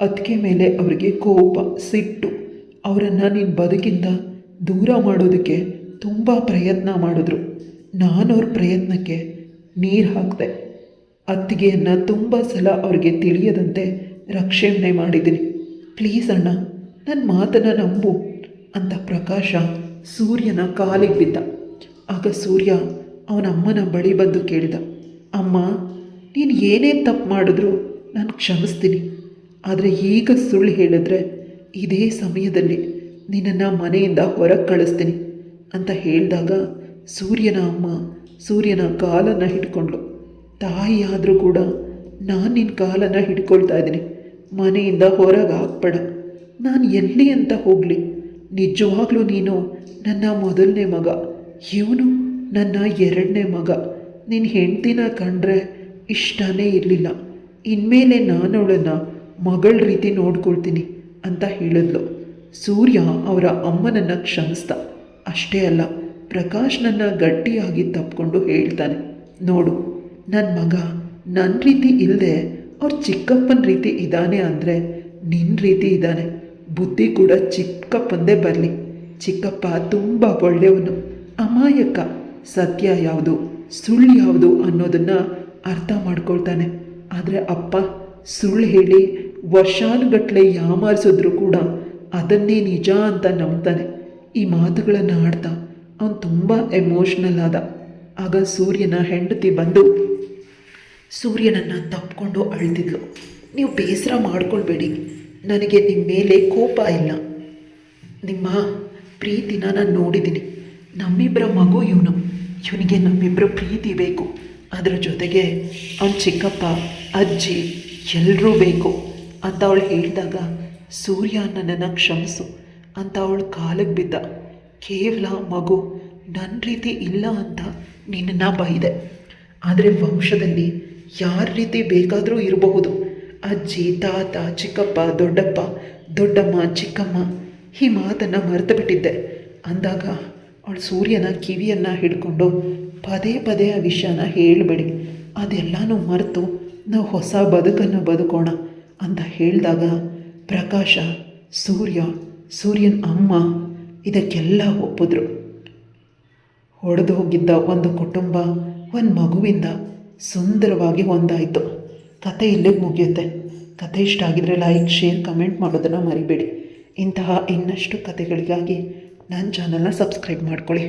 ಅತ್ತಿಗೆ ಮೇಲೆ ಅವರಿಗೆ ಕೋಪ, ಸಿಟ್ಟು. ಅವರನ್ನು ನೀನು ಬದುಕಿಂದ ದೂರ ಮಾಡೋದಕ್ಕೆ ತುಂಬ ಪ್ರಯತ್ನ ಮಾಡಿದ್ರು. ನಾನು ಅವ್ರ ಪ್ರಯತ್ನಕ್ಕೆ ನೀರು ಹಾಕಿದೆ. ಅತ್ತಿಗೆಯನ್ನು ತುಂಬ ಸಲ ಅವ್ರಿಗೆ ತಿಳಿಯದಂತೆ ರಕ್ಷಣೆ ಮಾಡಿದ್ದೀನಿ. ಪ್ಲೀಸ್ ಅಣ್ಣ, ನನ್ನ ಮಾತನ್ನು ನಂಬು ಅಂತ ಪ್ರಕಾಶ ಸೂರ್ಯನ ಕಾಲಿಗೆ ಬಿದ್ದ. ಆಗ ಸೂರ್ಯ ಅವನ ಅಮ್ಮನ ಬಳಿ ಬಂದು ಕೇಳಿದ, ಅಮ್ಮ, ನೀನು ಏನೇ ತಪ್ಪು ಮಾಡಿದ್ರೂ ನಾನು ಕ್ಷಮಿಸ್ತೀನಿ, ಆದರೆ ಈಗ ಸುಳ್ಳು ಹೇಳಿದ್ರೆ ಇದೇ ಸಮಯದಲ್ಲಿ ನಿನ್ನನ್ನು ಮನೆಯಿಂದ ಹೊರಗೆ ಕಳಿಸ್ತೀನಿ ಅಂತ ಹೇಳಿದಾಗ ಸೂರ್ಯನ ಅಮ್ಮ ಸೂರ್ಯನ ಕಾಲನ್ನು ಹಿಡ್ಕೊಂಡ್ಳು. ತಾಯಿ ಆದರೂ ಕೂಡ ನಾನು ನಿನ್ನ ಕಾಲನ್ನು ಹಿಡ್ಕೊಳ್ತಾ ಇದ್ದೀನಿ, ಮನೆಯಿಂದ ಹೊರಗೆ ಹಾಕ್ಬೇಡ. ನಾನು ಎಲ್ಲಿ ಅಂತ ಹೋಗಲಿ? ನಿಜವಾಗ್ಲೂ ನೀನು ನನ್ನ 1ನೇ ಮಗ, ಇವನು ನನ್ನ 2ನೇ ಮಗ. ನಿನ್ನ ಹೆಂಡ್ತಿನ ಕಂಡ್ರೆ ಇಷ್ಟನೇ ಇರಲಿಲ್ಲ. ಇನ್ಮೇಲೆ ನಾನು ಅವಳನ್ನು ಮಗಳ ರೀತಿ ನೋಡ್ಕೊಳ್ತೀನಿ ಅಂತ ಹೇಳಿದ್ಲು. ಸೂರ್ಯ ಅವರ ಅಮ್ಮನನ್ನು ಕ್ಷಮಿಸ್ದ. ಅಷ್ಟೇ ಅಲ್ಲ, ಪ್ರಕಾಶ್ನನ್ನು ಗಟ್ಟಿಯಾಗಿ ತಪ್ಪಿಕೊಂಡು ಹೇಳ್ತಾನೆ, ನೋಡು, ನನ್ನ ಮಗ ನನ್ನ ರೀತಿ ಇಲ್ಲದೆ ಅವ್ರ ಚಿಕ್ಕಪ್ಪನ ರೀತಿ ಇದ್ದಾನೆ ಅಂದರೆ ನಿನ್ನ ರೀತಿ ಇದ್ದಾನೆ. ಬುದ್ಧಿ ಕೂಡ ಚಿಕ್ಕಪ್ಪಂದೇ ಬರಲಿ. ಚಿಕ್ಕಪ್ಪ ತುಂಬ ಒಳ್ಳೆಯವನು, ಅಮಾಯಕ, ಸತ್ಯ ಯಾವುದು ಸುಳ್ಳು ಯಾವುದು ಅನ್ನೋದನ್ನು ಅರ್ಥ ಮಾಡ್ಕೊಳ್ತಾನೆ. ಆದರೆ ಅಪ್ಪ ಸುಳ್ಳು ಹೇಳಿ ವರ್ಷಾನುಗಟ್ಟಲೆ ಯಾಮಾರಿಸಿದ್ರು ಕೂಡ ಅದನ್ನೇ ನಿಜ ಅಂತ ನಂಬ್ತಾನೆ. ಈ ಮಾತುಗಳನ್ನು ಆಡ್ತಾ ಅವನು ತುಂಬ ಎಮೋಷ್ನಲ್ ಆದ. ಆಗ ಸೂರ್ಯನ ಹೆಂಡತಿ ಬಂದು ಸೂರ್ಯನನ್ನು ತಪ್ಪಿಕೊಂಡು ಅಳ್ತಿದ್ಲು. ನೀವು ಬೇಸರ ಮಾಡ್ಕೊಳ್ಬೇಡಿ, ನನಗೆ ನಿಮ್ಮ ಮೇಲೆ ಕೋಪ ಇಲ್ಲ. ನಿಮ್ಮ ಪ್ರೀತಿನ ನಾನು ನೋಡಿದ್ದೀನಿ. ನಮ್ಮಿಬ್ಬರ ಮಗು ಇವನಿಗೆ ನಮ್ಮಿಬ್ಬರ ಪ್ರೀತಿ ಬೇಕು. ಅದರ ಜೊತೆಗೆ ಅವನ ಚಿಕ್ಕಪ್ಪ ಅಜ್ಜಿ ಎಲ್ಲರೂ ಬೇಕು ಅಂತ ಅವಳು ಹೇಳಿದಾಗ, ಸೂರ್ಯ ನನ್ನನ್ನು ಕ್ಷಮಿಸು ಅಂತ ಅವಳು ಕಾಲಿಗೆ ಬಿದ್ದ. ಕೇವಲ ಮಗು ನನ್ನ ರೀತಿ ಇಲ್ಲ ಅಂತ ನಿನ್ನನ್ನು ಬೈದೆ, ಆದರೆ ವಂಶದಲ್ಲಿ ಯಾರ ರೀತಿ ಬೇಕಾದರೂ ಇರಬಹುದು. ಅಜ್ಜಿ, ತಾತ, ಚಿಕ್ಕಪ್ಪ, ದೊಡ್ಡಪ್ಪ, ದೊಡ್ಡಮ್ಮ, ಚಿಕ್ಕಮ್ಮ ಈ ಮಾತನ್ನು ಮರೆತು ಬಿಟ್ಟಿದ್ದೆ ಅಂದಾಗ ಅವಳು ಸೂರ್ಯನ ಕಿವಿಯನ್ನು ಹಿಡ್ಕೊಂಡು ಪದೇ ಪದೇ ಆ ವಿಷಯನ ಹೇಳಬೇಡಿ, ಅದೆಲ್ಲನೂ ಮರೆತು ನಾವು ಹೊಸ ಬದುಕನ್ನು ಬದುಕೋಣ ಅಂತ ಹೇಳಿದಾಗ ಪ್ರಕಾಶ, ಸೂರ್ಯನ ಅಮ್ಮ ಇದಕ್ಕೆಲ್ಲ ಒಪ್ಪಿದ್ರು. ಒಡೆದು ಹೋಗಿದ್ದ ಒಂದು ಕುಟುಂಬ ಒಂದು ಮಗುವಿಂದ ಸುಂದರವಾಗಿ ಒಂದಾಯಿತು. ಕತೆ ಇಲ್ಲಿಗೆ ಮುಗಿಯುತ್ತೆ. ಕತೆ ಇಷ್ಟ ಆಗಿದರೆ ಲೈಕ್, ಶೇರ್, ಕಮೆಂಟ್ ಮಾಡೋದನ್ನು ಮರಿಬೇಡಿ. ಇಂತಹ ಇನ್ನಷ್ಟು ಕತೆಗಳಿಗಾಗಿ ನನ್ನ ಚಾನಲ್ನ ಸಬ್ಸ್ಕ್ರೈಬ್ ಮಾಡ್ಕೊಳ್ಳಿ.